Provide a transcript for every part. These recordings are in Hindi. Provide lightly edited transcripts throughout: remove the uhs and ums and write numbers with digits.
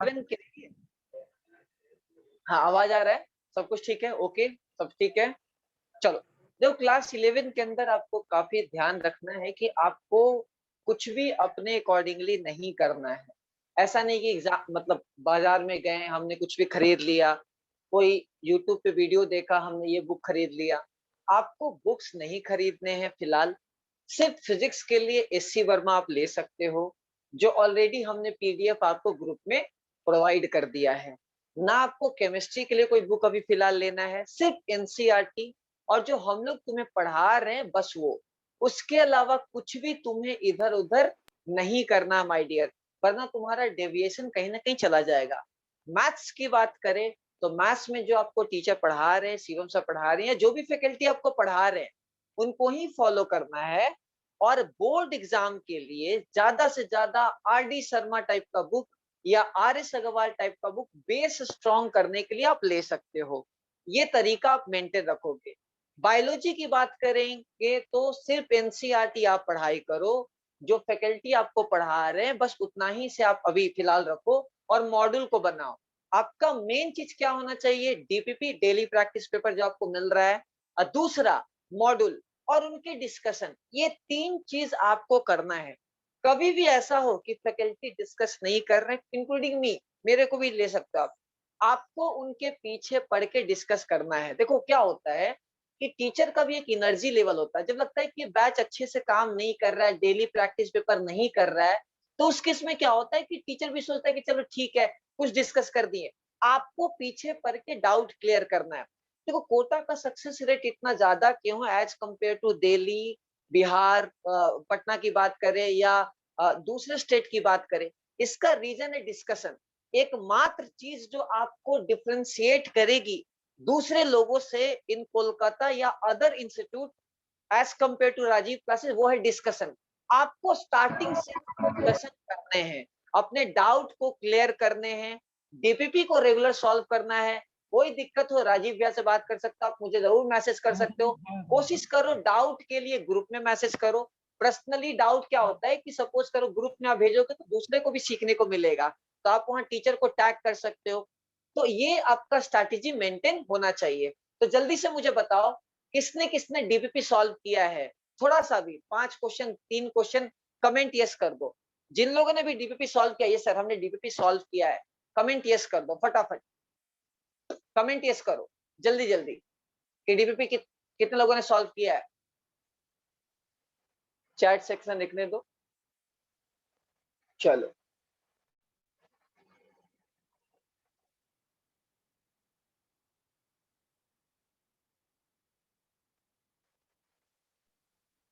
11 के लिए। हाँ, आवाज आ रहा है? सब कुछ ठीक है? ओके, सब ठीक है? चलो, देखो क्लास 11 के अंदर आपको काफ़ी ध्यान रखना है कि आपको कुछ भी अपने अकॉर्डिंगली नहीं करना है। ऐसा नहीं कि मतलब बाज़ार में गए, हमने कुछ भी खरीद लिया, कोई यूट्यूब पे वीडियो देखा, हमने ये बुक खरीद लिया। आपको बुक्स नहीं खरीदने हैं फिलहाल, सिर्फ़ फिज़िक्स के लिए एससी वर्मा आप ले सकते हो, जो ऑलरेडी हमने पीडीएफ आपको ग्रुप में प्रोवाइड कर दिया है। ना आपको केमिस्ट्री के लिए कोई बुक अभी फिलहाल लेना है, सिर्फ़ एनसीईआरटी और जो हम लोग तुम्हें पढ़ा रहे हैं बस वो। उसके अलावा कुछ भी तुम्हें इधर-उधर नहीं करना माय डियर, वरना तुम्हारा डेविएशन कहीं न कहीं चला जाएगा। मैथ्स की बात करें, तो मैथ्स में जो आपको टीचर पढ़ा रहे हैं, शिवम सर पढ़ा रही हैं, जो भी फैकल्टी आपको पढ़ा रहे हैं, उनको ही फॉलो करना है और बोर्ड एग्ज़ाम के लिए ज़्यादा से ज़्यादा आरडी शर्मा टाइप का बुक या आर.एस. अग्रवाल टाइप का बुक बेस स्ट्रॉन्ग करने के लिए आप ले सकते हो। ये तरीका आप मेंटेन रखोगे। बायोलॉजी की बात करेंगे तो सिर्फ़ एनसीईआरटी आप पढ़ाई करो, जो फैकल्टी आपको पढ़ा रहे हैं बस उतना ही से आप अभी फिलहाल रखो और मॉड्यूल को बनाओ। आपका मेन चीज़ क्या होना चाहिए? डीपीपी डेली प्रैक्टिस पेपर जो आपको मिल रहा है दूसरा मॉड्यूल और उनके डिस्कशन, ये 3 चीज़ आपको करना है। कभी भी ऐसा हो कि फैकल्टी डिस्कस नहीं कर रहे, इंक्लूडिंग मी, मेरे को भी ले सकते हो आप। आपको उनके पीछे पढ़ के डिस्कस करना है। देखो क्या होता है कि टीचर का भी एक एनर्जी लेवल होता है। जब लगता है कि बैच अच्छे से काम नहीं कर रहा है, डेली प्रैक्टिस पेपर नहीं कर रहा है, तो उस केस में क्या होता है कि टीचर भी सोचता है कि चलो ठीक है, कुछ डिस्कस कर दिए। आपको पीछे पढ़ के डाउट क्लियर करना है। देखो कोटा का सक्सेस रेट इतना ज़्यादा क्यों है as compare to Delhi, Bihar, Patna की बात करें या दूसरे स्टेट की बात करें, इसका रीज़न है डिस्कशन। एकमात्र चीज़ जो आपको डिफरेंशिएट करेगी दूसरे लोगों से इन कोलकाता या other institute as compare to Rajiv classes वो है डिस्कशन। आपको स्टार्टिंग से डिस्कशन करने हैं, अपने डाउट को क्लियर करने हैं, डीपीपी को रेगुलर सॉल्व करना है। कोई दिक्कत हो राजीव भैया से बात कर सकते हो आप, मुझे ज़रूर मैसेज कर सकते हो। कोशिश करो डाउट के लिए ग्रुप में मैसेज करो। पर्सनली डाउट क्या होता है कि सपोज़ करो ग्रुप में आप भेजोगे तो दूसरे को भी सीखने को मिलेगा। तो आप वहाँ टीचर को टैग कर सकते हो। तो ये आपका स्ट्रैटेजी मेंटेन होना चाहिए। तो जल्दी से मुझे बताओ किसने-किसने डीपीपी सॉल्व किया है? थोड़ा-सा भी 5 क्वेश्चन, 3 क्वेश्चन कमेंट यस कर दो। जिन लोगों ने भी डीपीपी सॉल्व किया, यस सर हमने डीपीपी सॉल्व किया है, कमेंट यस कर दो फटाफट। कमेंट यस करो, जल्दी-जल्दी कि डीपीपी कितने लोगों ने सॉल्व किया है? चैट सेक्शन लिखने दो। चलो,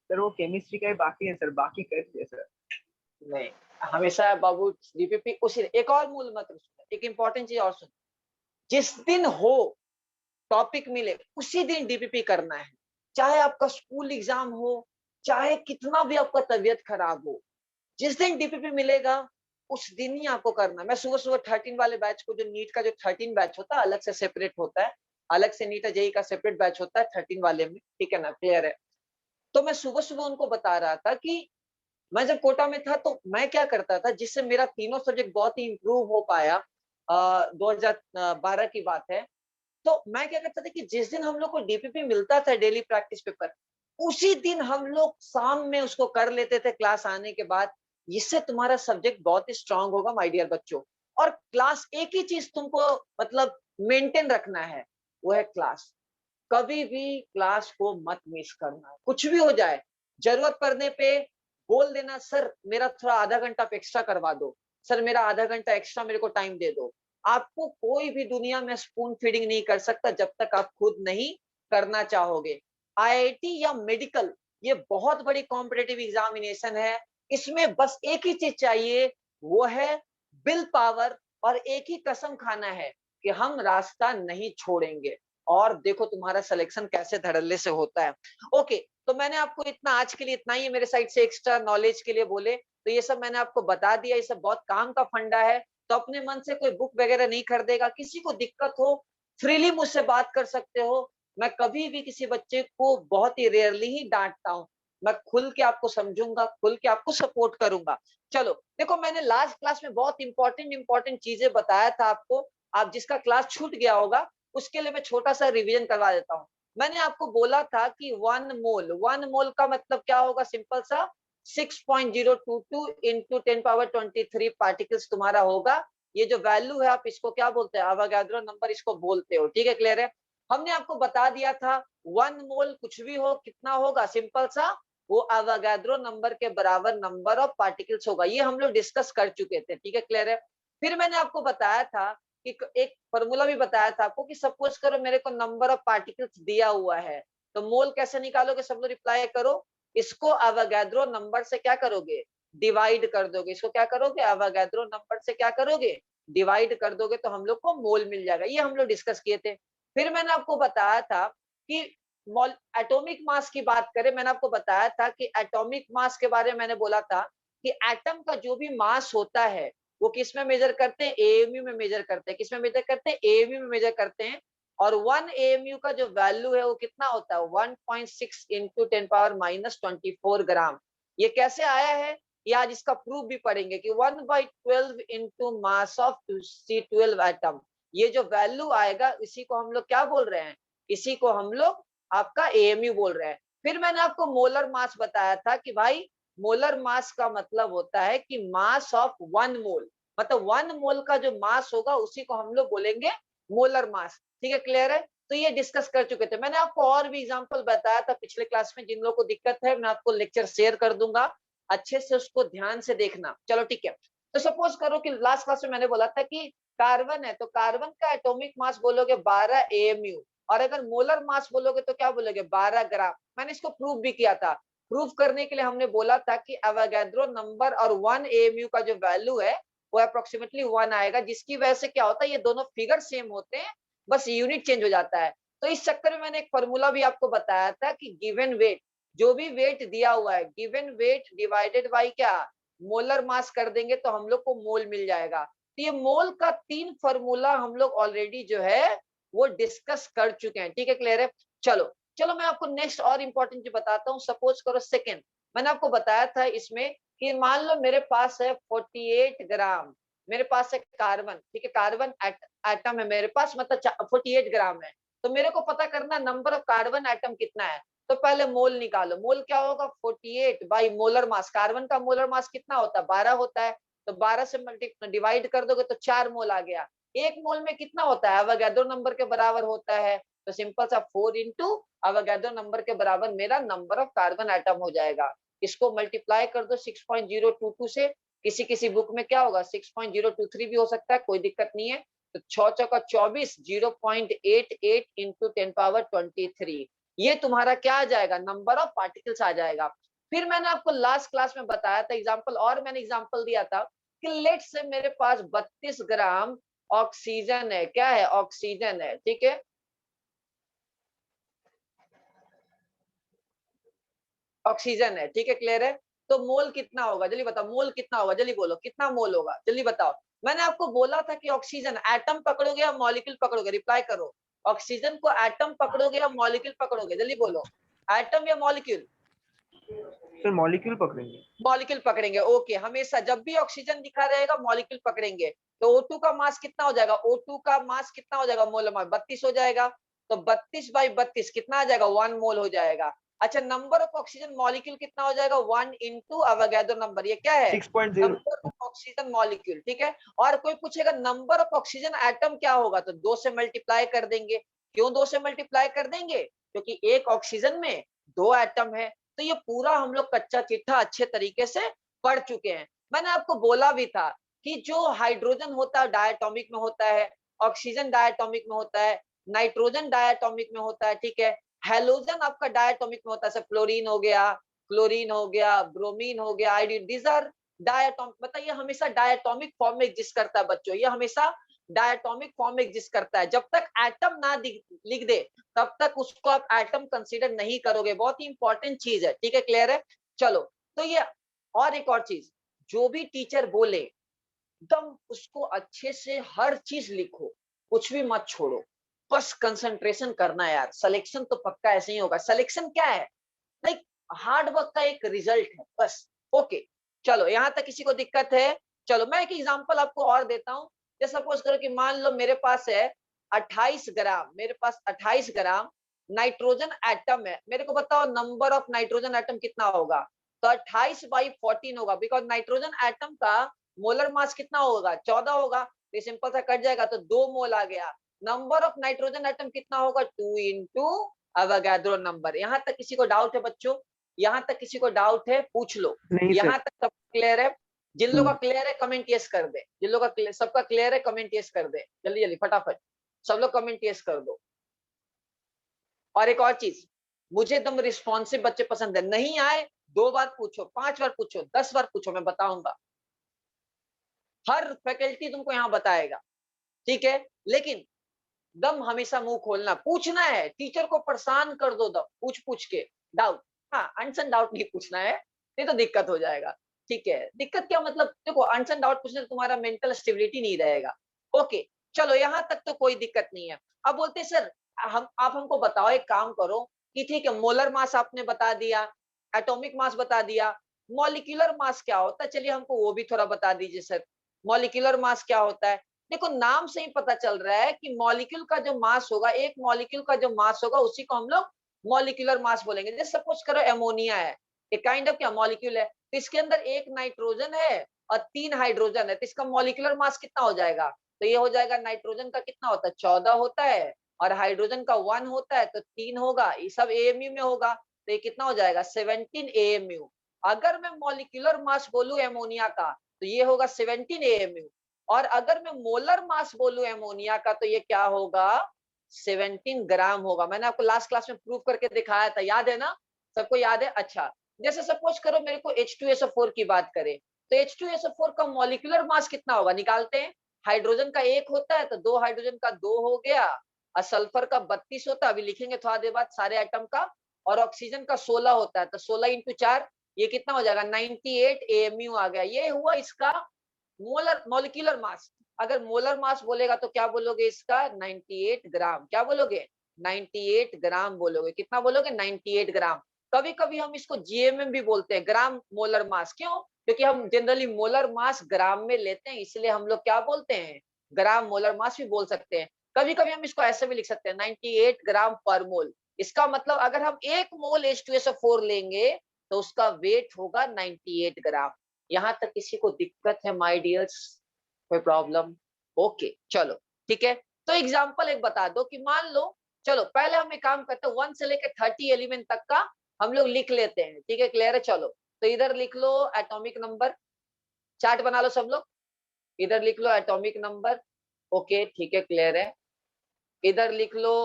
सर वो केमिस्ट्री का ही बाकी है सर, बाकी कर दिया सर। नहीं, हमेशा बाबू डीपीपी उसी एक और मूल मंत्र सुनो, एक इम्पोर्टेंट चीज़ और सुनो। जिस दिन हो टॉपिक मिले उसी दिन डीपीपी करना है, चाहे आपका स्कूल एग्जाम हो, चाहे कितना भी आपका तबीयत खराब हो, जिस दिन डीपीपी मिलेगा उस दिन ही आपको करना है। मैं सुबह सुबह 13 वाले बैच को, जो नीट का जो 13 बैच होता है अलग से सेपरेट होता है, अलग से नीट जेई का सेपरेट बैच होता है 13 वाले में, ठीक है ना, क्लियर है। तो मैं सुबह सुबह उनको बता रहा था कि मैं जब कोटा में था तो मैं क्या करता था जिससे मेरा तीनों सब्जेक्ट बहुत ही इम्प्रूव हो पाया। 2012 की बात है। तो मैं क्या करता था कि जिस दिन हम लोग को डीपीपी मिलता था डेली प्रैक्टिस पेपर, उसी दिन हम लोग शाम में उसको कर लेते थे क्लास आने के बाद। इससे तुम्हारा सब्जेक्ट बहुत ही स्ट्रांग होगा माय डियर बच्चों। और क्लास एक ही चीज तुमको मतलब मेंटेन रखना है, वो है क्लास। कभी भी क्लास को मत मिस करना, कुछ भी हो जाए। जरूरत पड़ने पे बोल देना सर मेरा थोड़ा आधा घंटा आप एक्स्ट्रा करवा दो, सर मेरा आधा घंटा एक्स्ट्रा मेरे को टाइम दे दो। आपको कोई भी दुनिया में स्पून फीडिंग नहीं कर सकता जब तक आप खुद नहीं करना चाहोगे। आईआईटी या मेडिकल, ये बहुत बड़ी कॉम्पिटिटिव एग्जामिनेशन है। इसमें बस एक ही चीज चाहिए, वो है विल पावर, और एक ही कसम खाना है कि हम रास्ता नहीं छोड़ेंगे। और देखो तुम्हारा सिलेक्शन कैसे धड़ल्ले से होता है। ओके, तो मैंने आपको इतना आज के लिए इतना ही मेरे साइड से एक्स्ट्रा नॉलेज के लिए बोले, तो ये सब मैंने आपको बता दिया। ये सब बहुत काम का फंडा है। तो अपने मन से कोई बुक वगैरह नहीं खरीदेगा। किसी को दिक्कत हो फ्रीली मुझसे बात कर सकते हो। मैं कभी भी किसी बच्चे को बहुत ही रेयरली ही डांटता हूँ। मैं खुल के आपको समझूंगा, खुल के आपको सपोर्ट करूंगा। चलो देखो, मैंने लास्ट क्लास में बहुत इंपॉर्टेंट चीजें बताया था आपको। आप जिसका क्लास छूट गया होगा उसके लिए मैं छोटा सा रिवीजन करवा देता हूँ। मैंने आपको बोला था कि 1 मोल का मतलब क्या होगा, सिंपल सा 6.022 इंटू 10⁻23 पार्टिकल्स तुम्हारा होगा। ये जो वैल्यू है आप इसको क्या बोलते हैं, अवोगाद्रो नंबर इसको बोलते हो। ठीक है, क्लियर है। हमने आपको बता दिया था 1 मोल कुछ भी हो कितना होगा, सिंपल सा वो अवोगाद्रो नंबर के बराबर नंबर ऑफ पार्टिकल्स होगा। ये हम लोग डिस्कस कर चुके थे। ठीक है, क्लियर है। फिर मैंने आपको बताया था कि एक फॉर्मूला भी बताया था आपको कि सपोज करो मेरे को नंबर ऑफ पार्टिकल्स दिया हुआ है, तो मोल कैसे निकालोगे, सब लोग रिप्लाई करो। इसको अवोगाद्रो नंबर से क्या करोगे, डिवाइड कर दोगे। इसको क्या करोगे, अवोगाद्रो नंबर से क्या करोगे, डिवाइड कर दोगे, तो हम लोग को मोल मिल जाएगा। ये हम लोग डिस्कस किए थे। फिर मैंने आपको बताया था कि मॉल एटॉमिक मास की बात करें, मैंने आपको बताया था कि एटॉमिक मास के बारे में मैंने बोला था कि एटम का जो भी मास होता है वो किस में मेजर करते हैं, एएमयू में मेजर करते हैं। किस में मेजर करते हैं, एएमयू में मेजर करते हैं। और 1 एएमयू का जो वैल्यू है वो कितना होता है, 1.6 इंटू 10⁻24 ग्राम। ये कैसे आया है, ये आज इसका प्रूफ भी पढ़ेंगे कि 1/12 into mass of C12 atom. ये जो वैल्यू आएगा इसी को हम लोग क्या बोल रहे हैं, इसी को हम लोग आपका एएमयू बोल रहे हैं। फिर मैंने आपको मोलर मास बताया था कि भाई मोलर मास का मतलब होता है कि मास ऑफ 1 मोल, मतलब 1 मोल का जो मास होगा उसी को हम लोग बोलेंगे मोलर मास। ठीक है, क्लियर है। तो ये डिस्कस कर चुके थे। मैंने आपको और भी एग्जांपल बताया था पिछले क्लास में। जिन लोगों को दिक्कत है मैं आपको लेक्चर शेयर कर दूंगा, अच्छे से उसको ध्यान से देखना। चलो ठीक है। तो सपोज करो कि लास्ट क्लास में मैंने बोला था कि कार्बन है, तो कार्बन का एटॉमिक मास बोलोगे 12 एएमयू, और अगर मोलर मास बोलोगे तो क्या बोलोगे, 12 ग्राम। मैंने इसको प्रूव भी किया था। प्रूव करने के लिए हमने बोला था कि अवोगाद्रो नंबर और 1 एएमयू का जो वैल्यू है वो अप्रोक्सीमेटली 1 आएगा, जिसकी वजह से क्या होता है, ये दोनों फिगर सेम होते हैं, बस यूनिट चेंज हो जाता है। तो इस चक्कर में मैंने एक फॉर्मूला भी आपको बताया था कि गिवन वेट, जो भी वेट दिया हुआ है, गिवन वेट डिवाइडेड बाय क्या, मोलर मास कर देंगे तो हम लोग को मोल मिल जाएगा। तो ये मोल का 3 फॉर्मूला हम लोग ऑलरेडी जो है वो डिस्कस कर चुके हैं। ठीक है, क्लियर है। चलो चलो मैं आपको नेक्स्ट और इंपॉर्टेंट चीज बताता हूँ। सपोज करो सेकंड, मैंने आपको बताया था इसमें कि मान लो मेरे पास है 48 ग्राम, मेरे पास है कार्बन। ठीक है, कार्बन एटम है मेरे पास, मतलब 48 ग्राम है। तो मेरे को पता करना नंबर ऑफ कार्बन एटम कितना है। तो पहले मोल निकालो। मोल क्या होगा, 48 बाई मोलर मास। कार्बन का मोलर मास कितना होता है, 12 होता है। तो 12 से डिवाइड कर दोगे तो 4 मोल आ गया। एक मोल में कितना होता है, अवोगाद्रो नंबर के बराबर होता है। तो सिंपल सा 4 इंटू अवोगाद्रो नंबर के बराबर मेरा नंबर ऑफ कार्बन एटम हो जाएगा। इसको मल्टीप्लाई कर दो 6.022 से। किसी किसी बुक में क्या होगा 6.023 भी हो सकता है, कोई दिक्कत नहीं है। तो 6 चौका 24, 0.88 इंटू 10⁻23, ये तुम्हारा क्या आ जाएगा, नंबर ऑफ पार्टिकल्स आ जाएगा। फिर मैंने आपको लास्ट क्लास में बताया था एग्जाम्पल, और मैंने एग्जाम्पल दिया था कि लेट से मेरे पास 32 ग्राम ऑक्सीजन है। क्या है, ऑक्सीजन है। ठीक है, ऑक्सीजन है। ठीक है, क्लियर है। तो मोल कितना होगा, जल्दी बताओ, मोल कितना होगा, जल्दी बोलो, कितना मोल होगा, जल्दी बताओ। मैंने आपको बोला था कि ऑक्सीजन एटम पकड़ोगे या मॉलिक्यूल पकड़ोगे, रिप्लाई करो। ऑक्सीजन को एटम पकड़ोगे या मॉलिक्यूल पकड़ोगे, जल्दी बोलो, एटम या मॉलिक्यूल। सर मॉलिक्यूल पकड़ेंगे। मॉलिक्यूल पकड़ेंगे। ओके, हमेशा जब भी ऑक्सीजन दिखा रहेगा मॉलिक्यूल पकड़ेंगे। तो O2 का मास कितना हो जाएगा, O2 का मास कितना हो जाएगा, मोल मास 32 हो जाएगा। तो 32 बाई 32 कितना आ जाएगा, 1 मोल हो जाएगा। अच्छा, नंबर ऑफ ऑक्सीजन मॉलिक्यूल कितना हो जाएगा, 1 इंटू अवोगाद्रो नंबर। ये क्या है, 6.0। Number of oxygen molecule. ठीक है। और कोई पूछेगा नंबर ऑफ ऑक्सीजन एटम क्या होगा, तो 2 से मल्टीप्लाई कर देंगे। क्यों 2 से मल्टीप्लाई कर देंगे, क्योंकि एक ऑक्सीजन में 2 एटम है। तो ये पूरा हम लोग कच्चा चिट्ठा अच्छे तरीके से पढ़ चुके हैं। मैंने आपको बोला भी था कि जो हाइड्रोजन होता है डायटोमिक में होता है, ऑक्सीजन डायटोमिक में होता है, नाइट्रोजन डायटोमिक में होता है। ठीक है, हेलोजन आपका डायटोमिक में होता है, फ्लोरीन हो गया, क्लोरीन हो गया, ब्रोमीन हो गया, आयोडीन, दीज आर डायटोमिक। मतलब ये हमेशा डायटोमिक फॉर्म में एग्जिस्ट करता है बच्चों, ये हमेशा डायटोमिक फॉर्म में एग्जिस्ट करता है। जब तक एटम ना लिख दे तब तक उसको आप एटम कंसीडर नहीं करोगे। बहुत ही इंपॉर्टेंट चीज है। ठीक है, क्लियर है। चलो, तो ये और एक और चीज, जो भी टीचर बोले एकदम उसको अच्छे से हर चीज लिखो, कुछ भी मत छोड़ो, बस कंसंट्रेशन करना है यार। सिलेक्शन तो पक्का ऐसे ही होगा। सिलेक्शन क्या है, लाइक हार्ड वर्क का एक रिजल्ट है बस। ओके, चलो यहाँ तक किसी को दिक्कत है? चलो मैं एक एग्जांपल आपको और देता हूँ। जैसे सपोज करो कि मान लो मेरे पास है 28 ग्राम, मेरे पास 28 ग्राम नाइट्रोजन एटम है। मेरे को बताओ नंबर ऑफ नाइट्रोजन एटम कितना होगा? तो 28/14 होगा, बिकॉज नाइट्रोजन एटम का मोलर मास कितना होगा? 14 होगा। तो सिंपल सा कट जाएगा, तो 2 मोल आ गया। नंबर ऑफ नाइट्रोजन एटम कितना होगा? 2 इंटू अवोगाड्रो नंबर। यहाँ तक किसी को डाउट है बच्चों? यहाँ तक किसी को डाउट है? पूछ लो। नहीं यहाँ सर। तक सब क्लियर है? जिन लोगों का क्लियर है कमेंट यस कर दे। जिन लोगों का सबका क्लियर है कमेंट यस कर दे, जल्दी जल्दी फटाफट सब लोग कमेंट यस कर दो। और एक और चीज, मुझे एकदम रिस्पॉन्सिव बच्चे पसंद है। नहीं आए 2 बार पूछो, 5 बार पूछो, 10 बार पूछो, मैं बताऊंगा। हर फैकल्टी तुमको यहाँ बताएगा, ठीक है? लेकिन दम हमेशा मुंह खोलना, पूछना है, टीचर को परेशान कर दो दम पूछ पूछ के डाउट। हाँ, अनसन डाउट नहीं पूछना है, नहीं तो दिक्कत हो जाएगा। ठीक है, दिक्कत क्या मतलब? देखो अनसन डाउट पूछने से तुम्हारा मेंटल स्टेबिलिटी नहीं रहेगा। ओके, चलो यहाँ तक तो कोई दिक्कत नहीं है। अब बोलते हैं सर हम आप हमको बताओ, एक काम करो कि ठीक है मोलर मास आपने बता दिया, एटॉमिक मास बता दिया, मॉलिक्यूलर मास क्या होता है? चलिए हमको वो भी थोड़ा बता दीजिए सर। मॉलिक्यूलर मास क्या होता है? देखो नाम से ही पता चल रहा है कि मॉलिक्यूल का जो मास होगा, एक मॉलिक्यूल का जो मास होगा उसी को हम लोग मॉलिक्यूलर मास बोलेंगे। जैसे सपोज करो एमोनिया है, एक काइंड ऑफ क्या मॉलिक्यूल है, तो इसके अंदर एक नाइट्रोजन है और 3 हाइड्रोजन है, तो इसका मॉलिक्यूलर मास कितना हो जाएगा? तो ये हो जाएगा, नाइट्रोजन का कितना होता है? 14 होता है, और हाइड्रोजन का 1 होता है, तो 3 होगा। ये सब एएमयू में होगा, तो ये कितना हो जाएगा? 17 एएमयू। अगर मैं मॉलिक्यूलर मास बोलूं एमोनिया का तो ये होगा 17 एएमयू, और अगर मैं मोलर मास बोलूं एमोनिया का तो ये क्या होगा? 17 ग्राम होगा। मैंने आपको लास्ट क्लास में प्रूव करके दिखाया था, याद है ना? सबको याद है? अच्छा, जैसे सपोज करो मेरे को H2SO4 की बात करें, तो H2SO4 का मॉलिक्यूलर मास कितना होगा? निकालते हैं। हाइड्रोजन का 1 होता है, तो 2 हाइड्रोजन का 2 हो गया, और सल्फर का 32 होता है, अभी लिखेंगे थोड़ा देर बाद सारे एटम का, और ऑक्सीजन का 16 होता है, तो 16 इंटू 4 ये कितना हो जाएगा? 98 एएमयू आ गया। ये हुआ इसका मोलर मॉलिक्यूलर मास। अगर मोलर मास बोलेगा तो क्या बोलोगे? इसका 98 ग्राम। क्या बोलोगे? 98 ग्राम बोलोगे। कितना बोलोगे? 98 ग्राम। कभी कभी हम इसको जीएमएम भी बोलते हैं, ग्राम मोलर मास। क्यों? क्योंकि हम जनरली मोलर मास ग्राम में लेते हैं, इसलिए हम लोग क्या बोलते हैं? ग्राम मोलर मास भी बोल सकते हैं। कभी कभी हम इसको ऐसे भी लिख सकते हैं, 98 ग्राम पर मोल। इसका मतलब अगर हम 1 मोल H2SO4 लेंगे तो उसका वेट होगा 98 ग्राम। यहाँ तक किसी को दिक्कत है माय डियर्स? कोई प्रॉब्लम? ओके, चलो ठीक है। तो एग्जांपल एक बता दो कि मान लो, चलो पहले हम एक काम करते हैं, 1 से लेकर 30 एलिमेंट तक का हम लोग लिख लेते हैं। ठीक है, क्लियर है? चलो तो इधर लिख लो एटॉमिक नंबर, चार्ट बना लो सब लोग। इधर लिख लो एटॉमिक नंबर। ओके ठीक है, क्लियर है। इधर लिख लो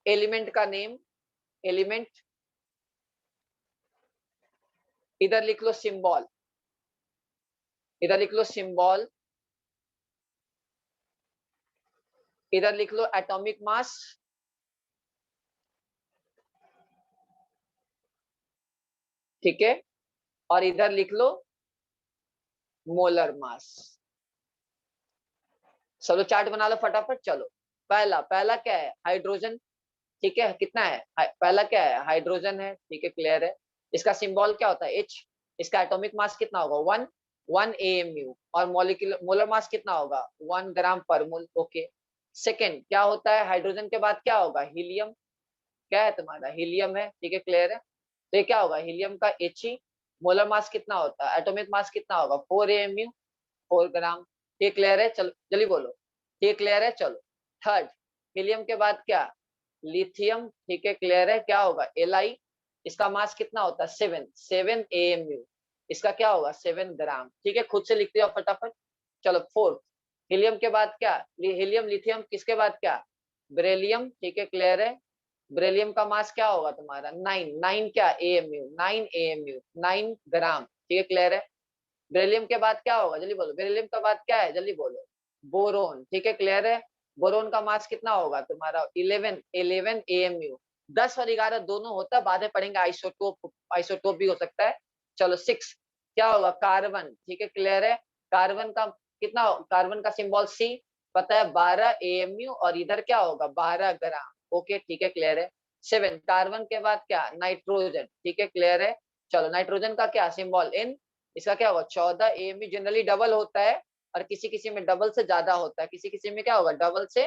एलिमेंट का नेम, एलिमेंट। इधर लिख लो सिंबल, इधर लिख लो सिंबल। इधर लिख लो एटॉमिक मास। ठीक है, और इधर लिख लो मोलर मास। चलो चार्ट बना लो फटाफट। चलो पहला पहला क्या है? हाइड्रोजन। ठीक है, कितना है? पहला क्या है? हाइड्रोजन है। ठीक है, क्लियर है। इसका सिंबल क्या होता है? H। इसका एटॉमिक मास कितना होगा? 1 1 एएमयू। और मॉलिक्यूलर मोलर मास कितना होगा? 1 ग्राम पर मोल। ओके। सेकंड क्या होता है? हाइड्रोजन के बाद क्या होगा? हीलियम। क्या है तुम्हारा? हीलियम है। ठीक है, क्लियर है। तो ये क्या होगा? हीलियम का He। मोलर मास कितना होता है? एटॉमिक मास कितना होगा? 4 एएमयू, 4 ग्राम। ये क्लियर है? चलो जल्दी बोलो, ये क्लियर है? चलो थर्ड, हीलियम के बाद क्या? लिथियम। ठीक है, क्लियर है? क्या होगा? Li। इसका मास कितना होता है? 7 7 एएमयू। इसका क्या होगा? 7 ग्राम। ठीक है, खुद से लिखते हो फटाफट। चलो फोर्थ, हीलियम के बाद क्या? हीलियम लिथियम, किसके बाद क्या? बेरिलियम। ठीक है, क्लियर है। बेरिलियम का मास क्या होगा तुम्हारा? 9 9 क्या? एएमयू, 9 एएमयू, 9 ग्राम। ठीक है, क्लियर है। बेरिलियम के बाद क्या होगा? जल्दी बोलो, बेरिलियम के बाद क्या है? जल्दी बोलो। बोरोन। ठीक है, क्लियर है। बोरोन का मास कितना होगा तुम्हारा? 11 एएमयू। 10 और 11 दोनों होता है, बाद में पढ़ेंगे आइसोटोप, आइसोटोप भी हो सकता है। चलो 6 क्या होगा? कार्बन। ठीक है, क्लियर है। कार्बन का कितना? कार्बन का सिंबल C, पता है 12 एएमयू, और इधर क्या होगा? 12 ग्राम। ओके ठीक है, क्लियर है। 7 कार्बन के बाद क्या, नाइट्रोजन, ठीक है क्लियर है। चलो नाइट्रोजन का क्या सिंबल N, इसका क्या होगा 14 AMU, जनरली डबल होता है और किसी किसी में डबल से ज्यादा होता है, किसी किसी में क्या होगा डबल से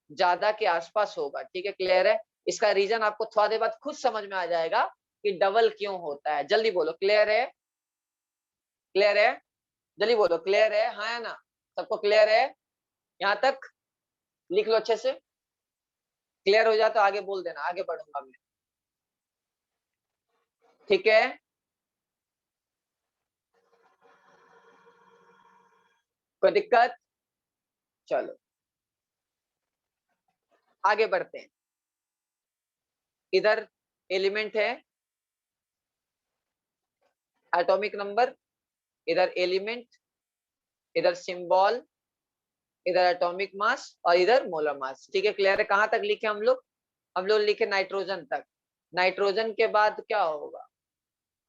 ज्यादा के आसपास होगा, ठीक है क्लियर है। इसका रीजन आपको थोड़ा देर बाद खुद समझ में आ जाएगा कि डबल क्यों होता है, जल्दी बोलो क्लियर है, क्लियर है, जल्दी बोलो क्लियर है, हाँ या ना, सबको क्लियर है, यहाँ तक लिख लो अच्छे से, क्लियर हो जाए तो आगे बोल देना, आगे बढ़ूंगा मैं, ठीक है। कोई दिक्कत, चलो आगे बढ़ते हैं। इधर एलिमेंट है, एटॉमिक नंबर, इधर एलिमेंट, इधर सिंबल, इधर एटॉमिक मास और इधर मोलर मास, ठीक है क्लियर है। कहां तक लिखे हम लोग, हम लोग लिखे नाइट्रोजन तक। नाइट्रोजन के बाद क्या होगा,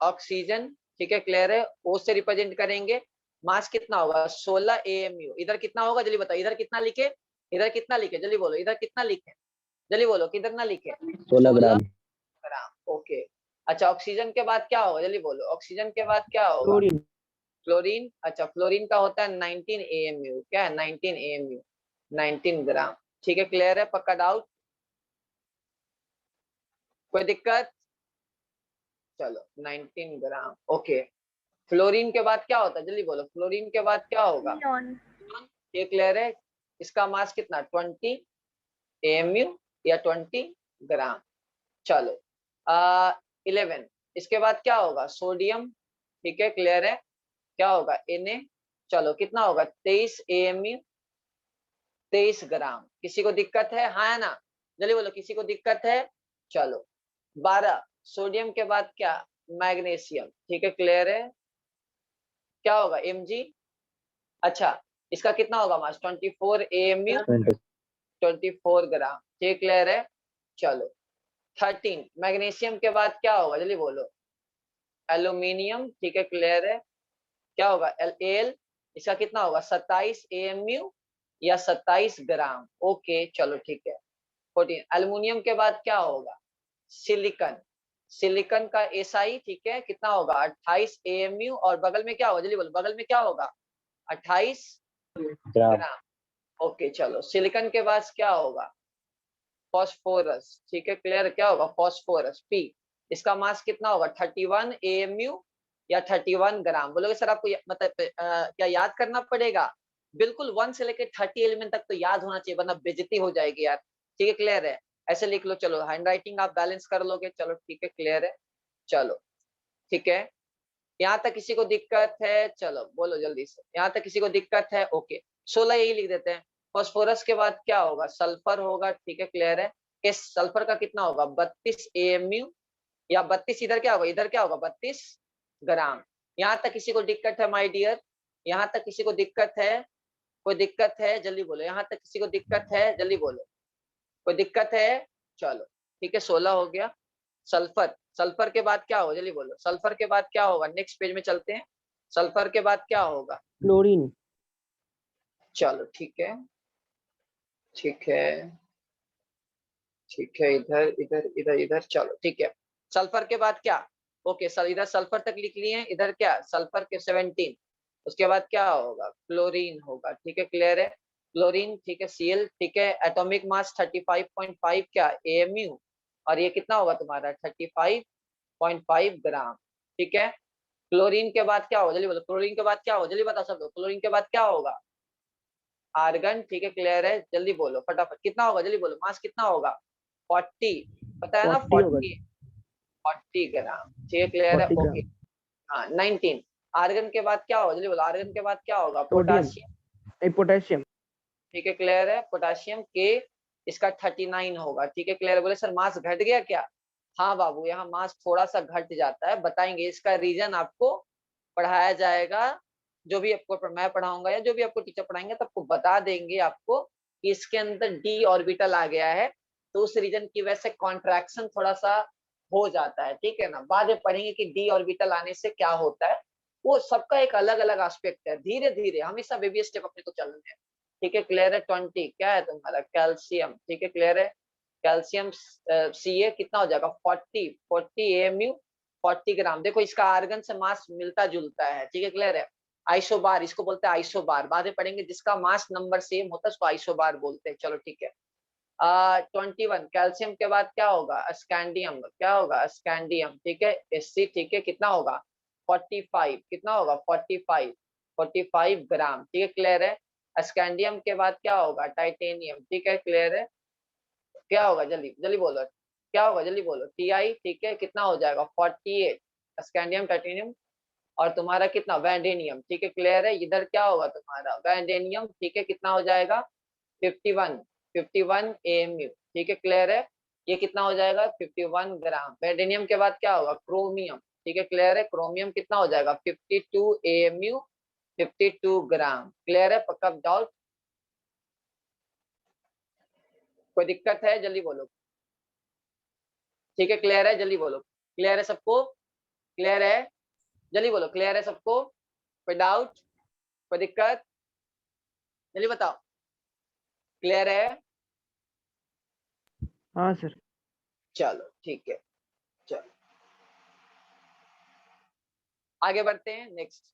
ऑक्सीजन, ठीक है क्लियर है, ओ से रिप्रेजेंट करेंगे। मास कितना होगा 16 AMU, इधर कितना होगा जल्दी बताओ, इधर कितना लिखे, इधर कितना लिखे जल्दी बोलो, इधर कितना लिखे जल्दी बोलो, किधर ना लिखे 16 ग्राम। ग्राम, ओके। अच्छा ऑक्सीजन के बाद क्या होगा जल्दी बोलो, ऑक्सीजन के बाद क्या होगा, क्लोरीन। क्लोरीन, अच्छा फ्लोरीन का होता है 19 AMU, क्या है 19 AMU, 19 ग्राम, ठीक है क्लियर है, पक्का डाउट, कोई दिक्कत, चलो 19 ग्राम, ओके। फ्लोरीन के बाद क्या होता है जल्दी बोलो, फ्लोरीन के बाद क्या होगा, ये क्लियर है, इसका मास कितना 20 AMU या 20 ग्राम, चलो 11, इसके बाद क्या होगा सोडियम, ठीक है क्लियर है, क्या होगा Na, चलो कितना होगा 23 AMU, 23 ग्राम, किसी को दिक्कत है हाँ या ना, जल्दी बोलो किसी को दिक्कत है, चलो 12, सोडियम के बाद क्या मैग्नीशियम, ठीक है क्लियर है, क्या होगा Mg, अच्छा इसका कितना होगा मास 24 AMU, 24 ग्राम, ठीक क्लियर है, चलो 13, मैग्नीशियम के बाद क्या होगा जल्दी बोलो, एल्यूमिनियम, ठीक है क्लियर है, क्या होगा Al, इसका कितना होगा 27 AMU या 27 ग्राम, ओके चलो ठीक है। 14, एल्यूमिनियम के बाद क्या होगा सिलिकन, सिलिकन का SI, ठीक है कितना होगा 28 AMU और बगल में क्या होगा जल्दी बोलो, बगल में क्या होगा 28 ग्राम। ग्राम, ओके चलो। सिलिकन के बाद क्या होगा फॉस्फोरस, ठीक है क्लियर, क्या होगा फॉस्फोरस P, इसका मास कितना होगा 31 AMU या 31 ग्राम, बोलोगे सर आपको मतलब क्या याद करना पड़ेगा, बिल्कुल 1 से लेकर 30 एलिमेंट तक तो याद होना चाहिए वरना बेइज्जती हो जाएगी यार, ठीक है क्लियर है, ऐसे लिख लो, चलो हैंड राइटिंग आप बैलेंस कर लोगे, चलो ठीक है क्लियर है, चलो ठीक है, यहाँ तक किसी को दिक्कत है, चलो बोलो जल्दी से, यहाँ तक किसी को दिक्कत है, ओके 16 यही लिख देते हैं। फॉस्फोरस के बाद क्या होगा सल्फर होगा, ठीक है क्लियर है, इस सल्फर का कितना होगा 32 AMU या 32, इधर क्या होगा, इधर क्या होगा 32 ग्राम, यहाँ तक किसी को दिक्कत है माय डियर, यहाँ तक किसी को दिक्कत है, कोई दिक्कत है जल्दी बोलो, यहाँ तक किसी को दिक्कत है जल्दी बोलो, कोई दिक्कत है, चलो ठीक है 16 हो गया। सल्फर, सल्फर के बाद क्या होगा जल्दी बोलो, सल्फर के बाद क्या होगा, नेक्स्ट पेज में चलते हैं, सल्फर के बाद क्या होगा क्लोरीन। चलो ठीक है, ठीक है, ठीक है, इधर इधर इधर इधर, चलो ठीक है। सल्फर के बाद क्या, ओके सर इधर सल्फर तक लिख लिए हैं, इधर क्या सल्फर के 17, उसके बाद क्या होगा क्लोरीन होगा, ठीक है क्लियर है, क्लोरीन ठीक है Cl, ठीक है, एटॉमिक मास 35.5 क्या AMU और ये कितना होगा तुम्हारा 35.5 ग्राम, ठीक है। क्लोरीन के बाद क्या होगा जल्दी बोलो, क्लोरीन के बाद क्या होगा जल्दी बताओ सब लोग, क्लोरीन के बाद क्या होगा आर्गन, ठीक है क्लियर है, जल्दी बोलो फटाफट कितना होगा जल्दी बोलो, मास कितना होगा 40, पता है ना 40 होगा। 40 ग्राम, ठीक है क्लियर है, 40 ओके ग्राम। हाँ 19, आर्गन के बाद क्या होगा जल्दी बोलो, आर्गन के बाद क्या होगा सोडियम। Potassium, potassium. ठीक है क्लियर है, पोटाशियम के इसका 39 होगा, ठीक है क्लियर, बोले सर मास घट गया क्या, हाँ बाबू यहाँ मास थोड़ा सा घट जाता है, बताएंगे इसका रीजन आपको पढ़ाया जाएगा, जो भी आपको मैं पढ़ाऊंगा या जो भी आपको टीचर पढ़ाएंगे तो आपको बता देंगे आपको कि इसके अंदर डी ऑर्बिटल आ गया है, तो उस रीजन की वजह से कॉन्ट्रैक्शन थोड़ा सा हो जाता है, ठीक है ना, बाद में पढ़ेंगे कि डी ऑर्बिटल आने से क्या होता है, वो सबका एक अलग अलग एस्पेक्ट है, धीरे धीरे हमेशा बेबी स्टेप अपने को चलने हैं, ठीक है क्लियर है। 20 क्या है तुम्हारा कैल्शियम, ठीक है क्लियर है, कैल्शियम Ca कितना हो जाएगा 40 AMU 40 ग्राम। देखो इसका आर्गन से मास मिलता जुलता है, ठीक है, क्लियर है। आइसोबार इसको बोलते हैं, आइसोबार बाद में पढ़ेंगे। जिसका मास नंबर सेम होता है उसको आइसोबार बोलते हैं। चलो ठीक है। 21 कैल्शियम के बाद क्या होगा, स्कैंडियम। क्या होगा, स्कैंडियम, ठीक है, Sc, ठीक है, कितना होगा 45, कितना होगा 45 ग्राम, ठीक है, क्लियर है। स्कैंडियम के बाद क्या होगा, टाइटेनियम, ठीक है, क्लियर है। क्या होगा, जल्दी जल्दी बोलो, क्या होगा, जल्दी बोलो, Ti, ठीक है, कितना हो जाएगा 48 स्कैंडियम टाइटेनियम। और तुम्हारा कितना वैंडेनियम, ठीक है, क्लियर है। इधर क्या होगा तुम्हारा वैंडेनियम, ठीक है, कितना हो जाएगा 51 AMU, ठीक है, क्लियर है। ये कितना हो जाएगा 51 ग्राम। वैंडेनियम के बाद क्या होगा क्रोमियम, ठीक है, क्लियर है। क्रोमियम कितना हो जाएगा 52 AMU 52 ग्राम, क्लियर है। पक्का डाउट, कोई दिक्कत है, जल्दी बोलो, ठीक है, क्लियर है, जल्दी बोलो, क्लियर है सबको, क्लियर है, जल्दी बोलो, क्लियर है सबको, कोई डाउट, कोई दिक्कत, जल्दी बताओ, क्लियर है। हाँ सर। चलो ठीक है, चलो आगे बढ़ते हैं नेक्स्ट।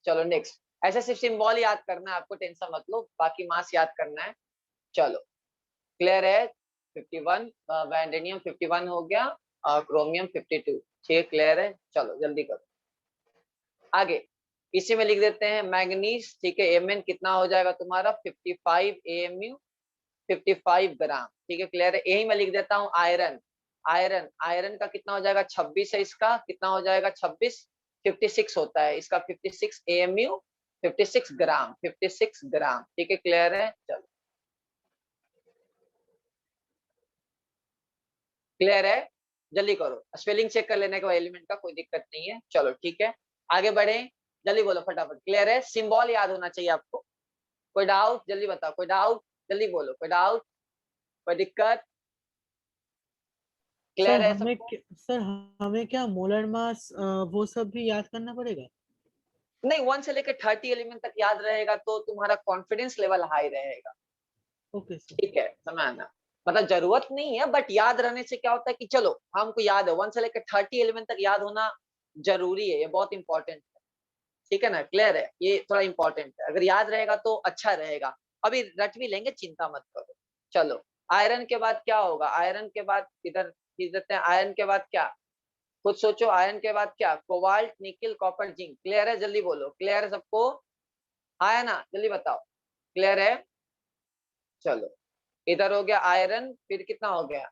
चलो नेक्स्ट, ऐसे सिर्फ सिंबल याद करना है आपको, टेंशन मत लो, बाकी मास याद करना है। चलो क्लियर है। 51 वैंडेनियम 51 हो गया, क्रोमियम 52, ठीक है, क्लियर है। चलो जल्दी करो आगे। इसी में लिख देते हैं मैंगनीज, ठीक है, Mn कितना हो जाएगा तुम्हारा 55 AMU 55 ग्राम, ठीक है, क्लियर है। यही मैं लिख देता हूँ आयरन। आयरन का कितना हो जाएगा 26 है, इसका कितना हो जाएगा 26 56 होता है इसका 56 AMU 56 ग्राम 56 ग्राम, ठीक है, क्लियर है। चलो क्लियर है, जल्दी करो, स्पेलिंग चेक कर लेने के बाद एलिमेंट का, कोई दिक्कत नहीं है। चलो ठीक है, आगे बढ़े, जल्दी बोलो फटाफट, क्लियर है। सिंबल याद होना चाहिए आपको, कोई डाउट जल्दी बताओ, कोई डाउट जल्दी बोलो, कोई डाउट, कोई दिक्कत, क्लियर है सबको। सर हमें क्या मोलर मास वो सब भी याद करना पड़ेगा? नहीं, 1 से लेकर 30 एलिमेंट तक याद रहेगा तो तुम्हारा कॉन्फिडेंस लेवल हाई रहेगा, ओके सर। ठीक है, समझ आना। मतलब जरूरत नहीं है, बट याद रहने से क्या होता है कि चलो हमको याद है 1 से लेकर 30 एलिमेंट तक याद होना जरूरी है, ये बहुत इंपॉर्टेंट है, ठीक है ना, क्लियर है, ये थोड़ा इंपॉर्टेंट है, अगर याद रहेगा तो अच्छा रहेगा। अभी रट भी लेंगे, चिंता मत करो। चलो आयरन के बाद क्या होगा, आयरन के बाद इधर खींच देते हैं, आयरन के बाद क्या, खुद सोचो, आयरन के बाद क्या, cobalt nickel copper zinc, clear है, जल्दी बोलो, क्लियर है सबको, हाँ है ना, जल्दी बताओ, क्लियर है। चलो इधर हो गया आयरन, फिर कितना हो गया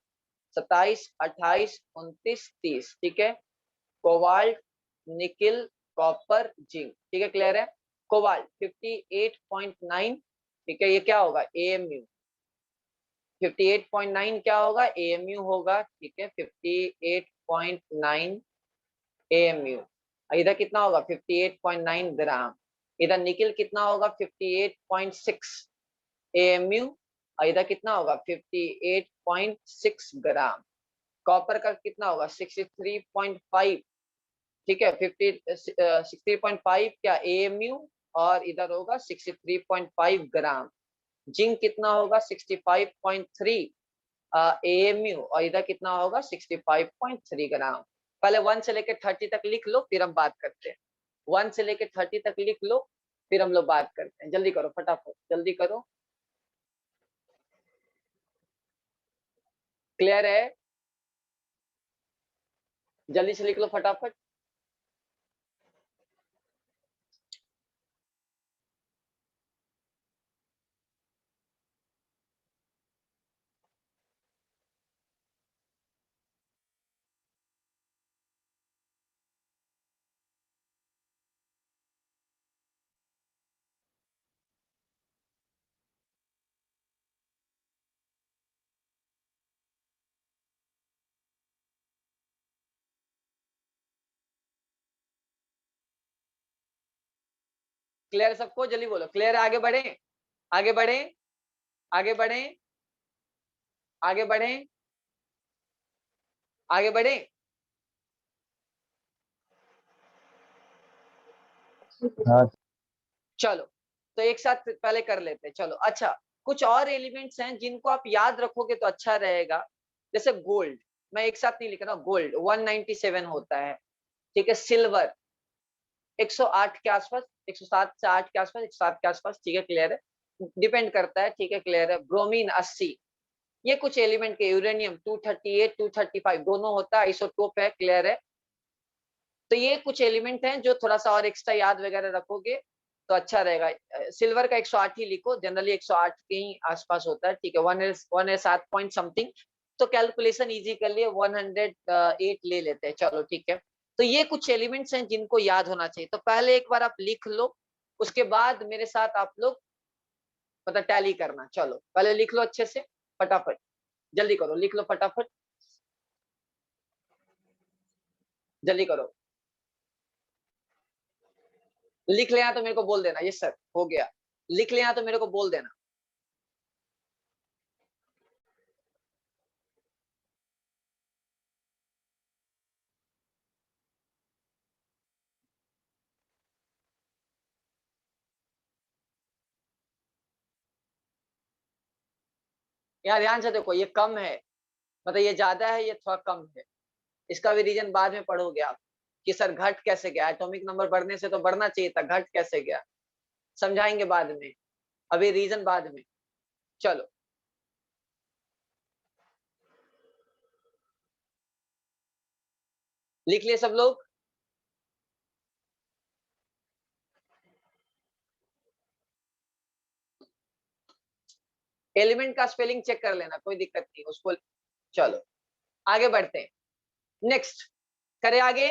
27 28 29 30, ठीक है। कोबाल्ट निकिल कॉपर जिंक, ठीक है, क्लियर है। कोबाल्ट 58.9, ठीक है, ये क्या होगा AMU 58.9 क्या होगा AMU होगा, ठीक है, 58.9 AMU। इधर कितना होगा 58.9 ग्राम। इधर निकिल कितना होगा 58.6 AMU, और इधर कितना होगा 58.6 ग्राम। कॉपर का कितना होगा 63.5, ठीक है, 63.5 क्या AMU, और इधर होगा 63.5 ग्राम। जिंक कितना होगा 65.3 AMU, और इधर कितना होगा 65.3 ग्राम। पहले 1 से लेकर 30 तक लिख लो, फिर हम बात करते हैं। 1 से लेकर 30 तक लिख लो, फिर हम लोग बात करते हैं। जल्दी करो फटाफट, जल्दी करो, क्लियर है, जल्दी से लिख लो फटाफट। क्लियर सबको, जल्दी बोलो, क्लियर है, आगे बढ़े, आगे बढ़े, आगे बढ़े, आगे बढ़े, आगे बढ़े। हाँ चलो तो एक साथ पहले कर लेते हैं, चलो। अच्छा, कुछ और एलिमेंट्स हैं जिनको आप याद रखोगे तो अच्छा रहेगा, जैसे गोल्ड, मैं एक साथ नहीं लिख रहा हूँ, गोल्ड 197 होता है, ठीक है। सिल्वर 108 के आसपास, 107 से 8 के आसपास, 107 के आसपास, ठीक है, क्लियर है, डिपेंड करता है, ठीक है, क्लियर है। ब्रोमीन 80, ये कुछ एलिमेंट के, यूरेनियम 238 235 दोनों होता है, आइसोटोप है, क्लियर है। तो ये कुछ एलिमेंट हैं जो थोड़ा सा और एक्स्ट्रा याद वगैरह रखोगे तो अच्छा रहेगा। सिल्वर का 108 ही लिखो, जनरली 108 के ही आसपास होता है, ठीक है, 107 पॉइंट समथिंग, तो कैलकुलेशन इजी कर लिए 108 ले लेते हैं, चलो ठीक है। तो ये कुछ एलिमेंट्स हैं जिनको याद होना चाहिए, तो पहले एक बार आप लिख लो, उसके बाद मेरे साथ आप लोग मतलब टैली करना। चलो पहले लिख लो अच्छे से, फटाफट जल्दी करो, लिख लो फटाफट, जल्दी करो। लिख लेना तो मेरे को बोल देना, यस सर हो गया, लिख लेना तो मेरे को बोल देना। यार ध्यान से देखो, ये कम है, मतलब ये ज्यादा है, ये थोड़ा कम है, इसका भी रीजन बाद में पढ़ोगे आप कि सर घट कैसे गया, एटॉमिक नंबर बढ़ने से तो बढ़ना चाहिए था, घट कैसे गया, समझाएंगे बाद में, अभी रीजन बाद में। चलो लिख लिए सब लोग? एलिमेंट का स्पेलिंग चेक कर लेना, कोई दिक्कत नहीं उसको। चलो आगे बढ़ते हैं, नेक्स्ट करें आगे।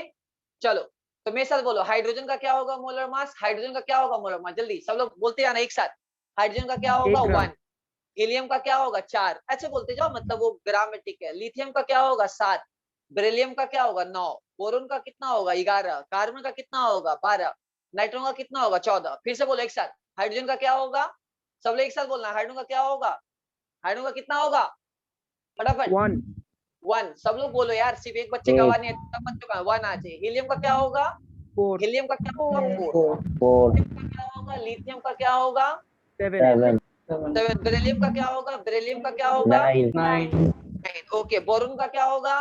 चलो तो मेरे साथ बोलो, हाइड्रोजन का क्या होगा मोलर मास, हाइड्रोजन का क्या होगा मोलर मास, जल्दी सब लोग बोलते जाना एक साथ। हाइड्रोजन का क्या होगा 1, हीलियम का क्या होगा 4, ऐसे बोलते जाओ, मतलब वो ग्राम में टिक है। लिथियम का क्या होगा 7, बेरिलियम का क्या होगा 9, बोरोन का कितना होगा 11, कार्बन का कितना होगा 12, नाइट्रोजन का कितना होगा 14। फिर से बोलो एक साथ, हाइड्रोजन का क्या होगा, सब लोग एक साथ बोलना, हाइड्रोजन का क्या होगा, हाइड्रोजन का कितना होगा, फटाफट 1, सब लोग बोलो यार, सिर्फ एक बच्चे का आवाज नहीं है, सब बच्चों का 1 आ चाहिए। हीलियम का क्या होगा, हीलियम का क्या होगा 4, का क्या होगा, लिथियम का क्या होगा 7 7, बेरिलियम का क्या होगा, बेरिलियम का क्या होगा 9 ओके, बोरोन का क्या होगा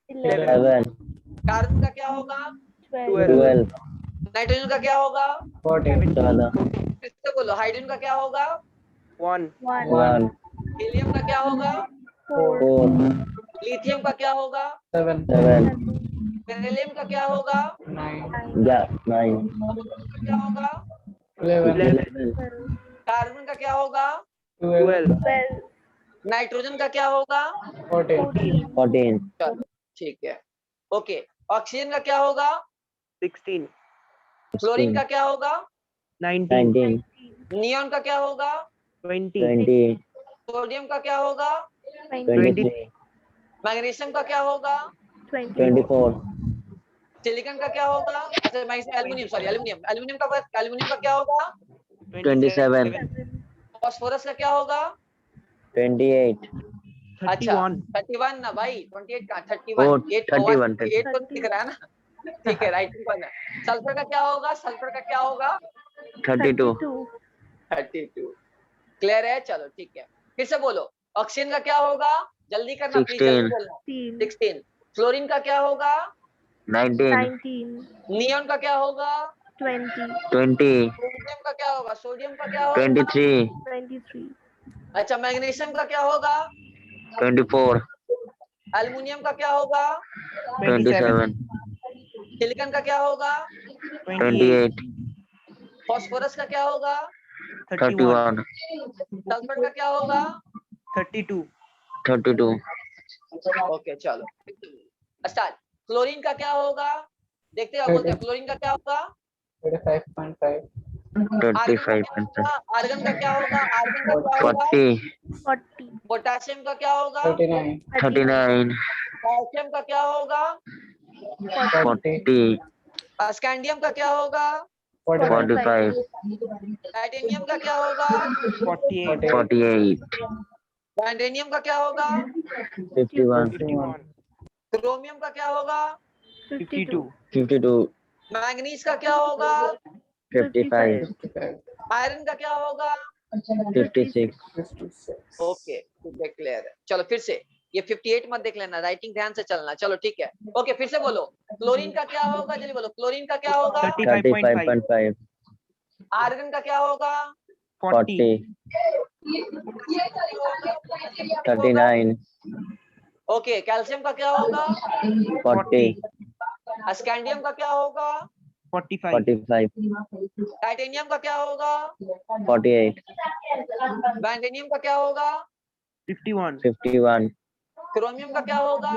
11 कार्बन का क्या होगा 12 नाइट्रोजन का क्या होगा 14 फिर से बोलो, हाइड्रोजन का क्या होगा 1 हीलियम का क्या होगा 4 लिथियम का क्या होगा 7 बेरिलियम का क्या होगा 9 का क्या होगा 11 कार्बन का क्या होगा 12 नाइट्रोजन का क्या होगा 14 चलो ठीक है ओके। ऑक्सीजन का क्या होगा 16 फ्लोरीन का क्या होगा 19 नियॉन का क्या होगा 20 सोडियम का क्या होगा 23 मैग्नीशियम का क्या होगा 24 सिलिकॉन का क्या होगा, अच्छा एल्यूमिनियम, सॉरी एल्यूमिनियम, एल्यूमिनियम का क्या होगा 27 फास्फोरस का क्या होगा 28 अच्छा 31 ना भाई, 28 का 31, 8 तो दिख रहा है ना, ठीक है राइटिंग करना। सल्फर का क्या होगा, सल्फर का क्या होगा 32 32, क्लियर है, चलो ठीक है। फिर से बोलो, ऑक्सीजन का क्या होगा, जल्दी करना प्लीज, जल्दी बोलना 16, फ्लोरीन का क्या होगा 19 नियॉन का क्या होगा 20 सोडियम का क्या होगा, सोडियम का क्या होगा 23 अच्छा मैग्नीशियम का क्या होगा 24 एल्युमिनियम का क्या होगा 27 सिलिकॉन का क्या होगा 28 फास्फोरस का क्या होगा 31 सल्फर का क्या होगा 32 ओके चलो स्टार्ट। क्लोरीन का क्या होगा, देखते हैं बोलते हैं, क्लोरीन का क्या होगा 35.5 आर्गन का क्या होगा, आर्गन का क्या होगा 40 पोटेशियम का क्या होगा 39 कैल्शियम का क्या होगा 40 स्कैंडियम का क्या होगा 45 टाइटेनियम का क्या होगा 48 टाइटेनियम का क्या होगा 51 क्रोमियम का क्या होगा 52 मैंगनीज का क्या होगा 55 आयरन का क्या होगा 56. ओके ठीक है, क्लियर है। चलो फिर से, ये 58 मत देख लेना, राइटिंग ध्यान से चलना। चलो ठीक है, ओके फिर से बोलो। क्लोरीन का क्या होगा, जल्दी बोलो। क्लोरीन का क्या होगा? 35.5. 35.5. आर्गन का क्या होगा? 40. 39. ओके, कैल्शियम का क्या होगा? 40. स्कैंडियम का क्या होगा? 45. 45. टाइटेनियम का क्या होगा? 48. वैंडेनियम का क्या होगा? 51. 51. क्रोमियम का क्या होगा?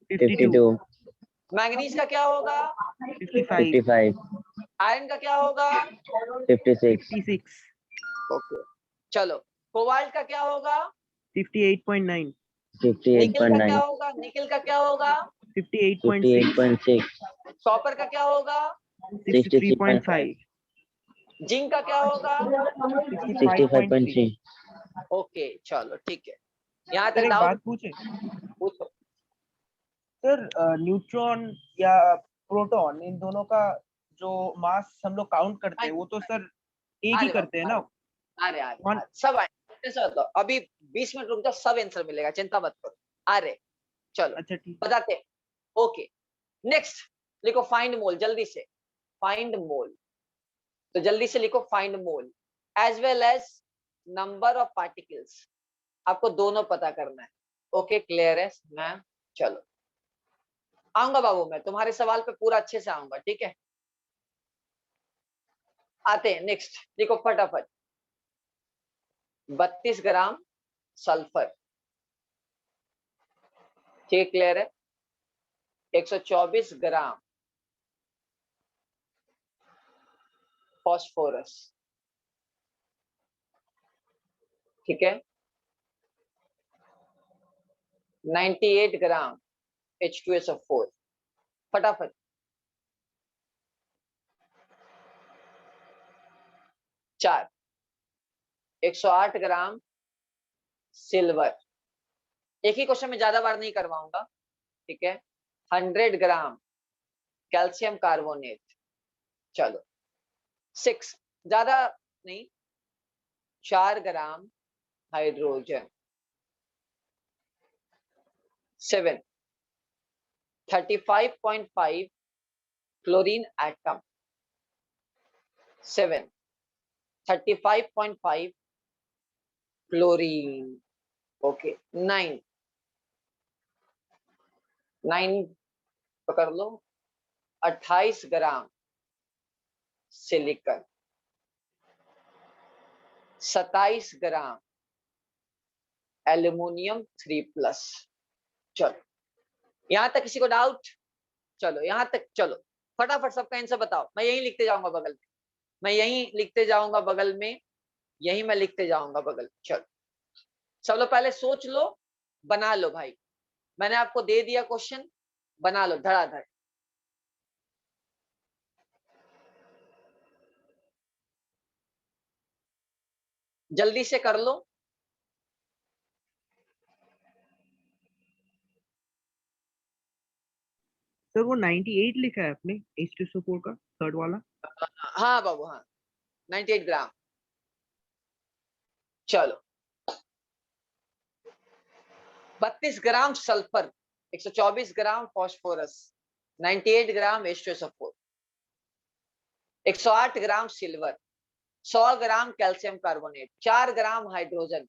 52. 52. मैंगनीज का क्या होगा? 55. 55. आयरन का क्या होगा? 56. 56. ओके चलो, कोबाल्ट का क्या होगा? 58.9. निकल का क्या 58.9. होगा? निकल का क्या होगा? 58.6. 58.6. कॉपर का क्या होगा? 63.5. जिंक का क्या होगा? 65.3. ओके चलो ठीक है, यहाँ सर तक एक डाउट बात पूछे पूछो। सर, न्यूट्रॉन या प्रोटॉन, इन दोनों का जो मास हम लोग काउंट करते हैं वो तो सर एक ही अरे करते हैं ना? अरे अरे One- सब आए तो अभी 20 मिनट रुक जाओ, सब आंसर मिलेगा, चिंता मत करो। अरे चलो अच्छा ठीक। बताते हैं। ओके नेक्स्ट लिखो फाइंड मोल, जल्दी से फाइंड मोल। तो जल्दी से लिखो find mole as well as number of particles, आपको दोनों पता करना है। ओके क्लियर है मैम? चलो आऊंगा बाबू, मैं तुम्हारे सवाल पे पूरा अच्छे से आऊंगा, ठीक है। आते हैं नेक्स्ट, देखो फटाफट। 32 ग्राम सल्फर, ठीक क्लियर है। 124 ग्राम फॉस्फोरस, ठीक है। 98 ग्राम H2SO4, फटाफट। 4 108 ग्राम सिल्वर, एक ही क्वेश्चन में ज्यादा बार नहीं करवाऊंगा, ठीक है। 100 ग्राम कैल्शियम कार्बोनेट, चलो 6 ज्यादा नहीं, 4 gram hydrogen, 7 35.5 chlorine atom, 7 35.5 chlorine, okay. 9 पकड़ लो, 28 ग्राम सिलिकॉन, 27 ग्राम एल्यूमिनियम 3+। चलो यहां तक किसी को डाउट? चलो यहां तक, चलो फटाफट सबका आंसर बताओ। मैं यही लिखते जाऊंगा बगल में, मैं यही लिखते जाऊंगा बगल में, यही मैं लिखते जाऊंगा बगल में। चलो सब लोग पहले सोच लो, बना लो भाई, मैंने आपको दे दिया क्वेश्चन, बना लो धड़ाधड़। जल्दी से कर लो। सर वो 98 लिखा है आपने H2SO4 का थर्ड वाला? हाँ बाबू हाँ, 98 ग्राम। चलो 32 gram sulphur, 124 gram phosphorus, 98 gram H2SO4, 108 gram silver, 100 gram calcium carbonate, 4 gram hydrogen,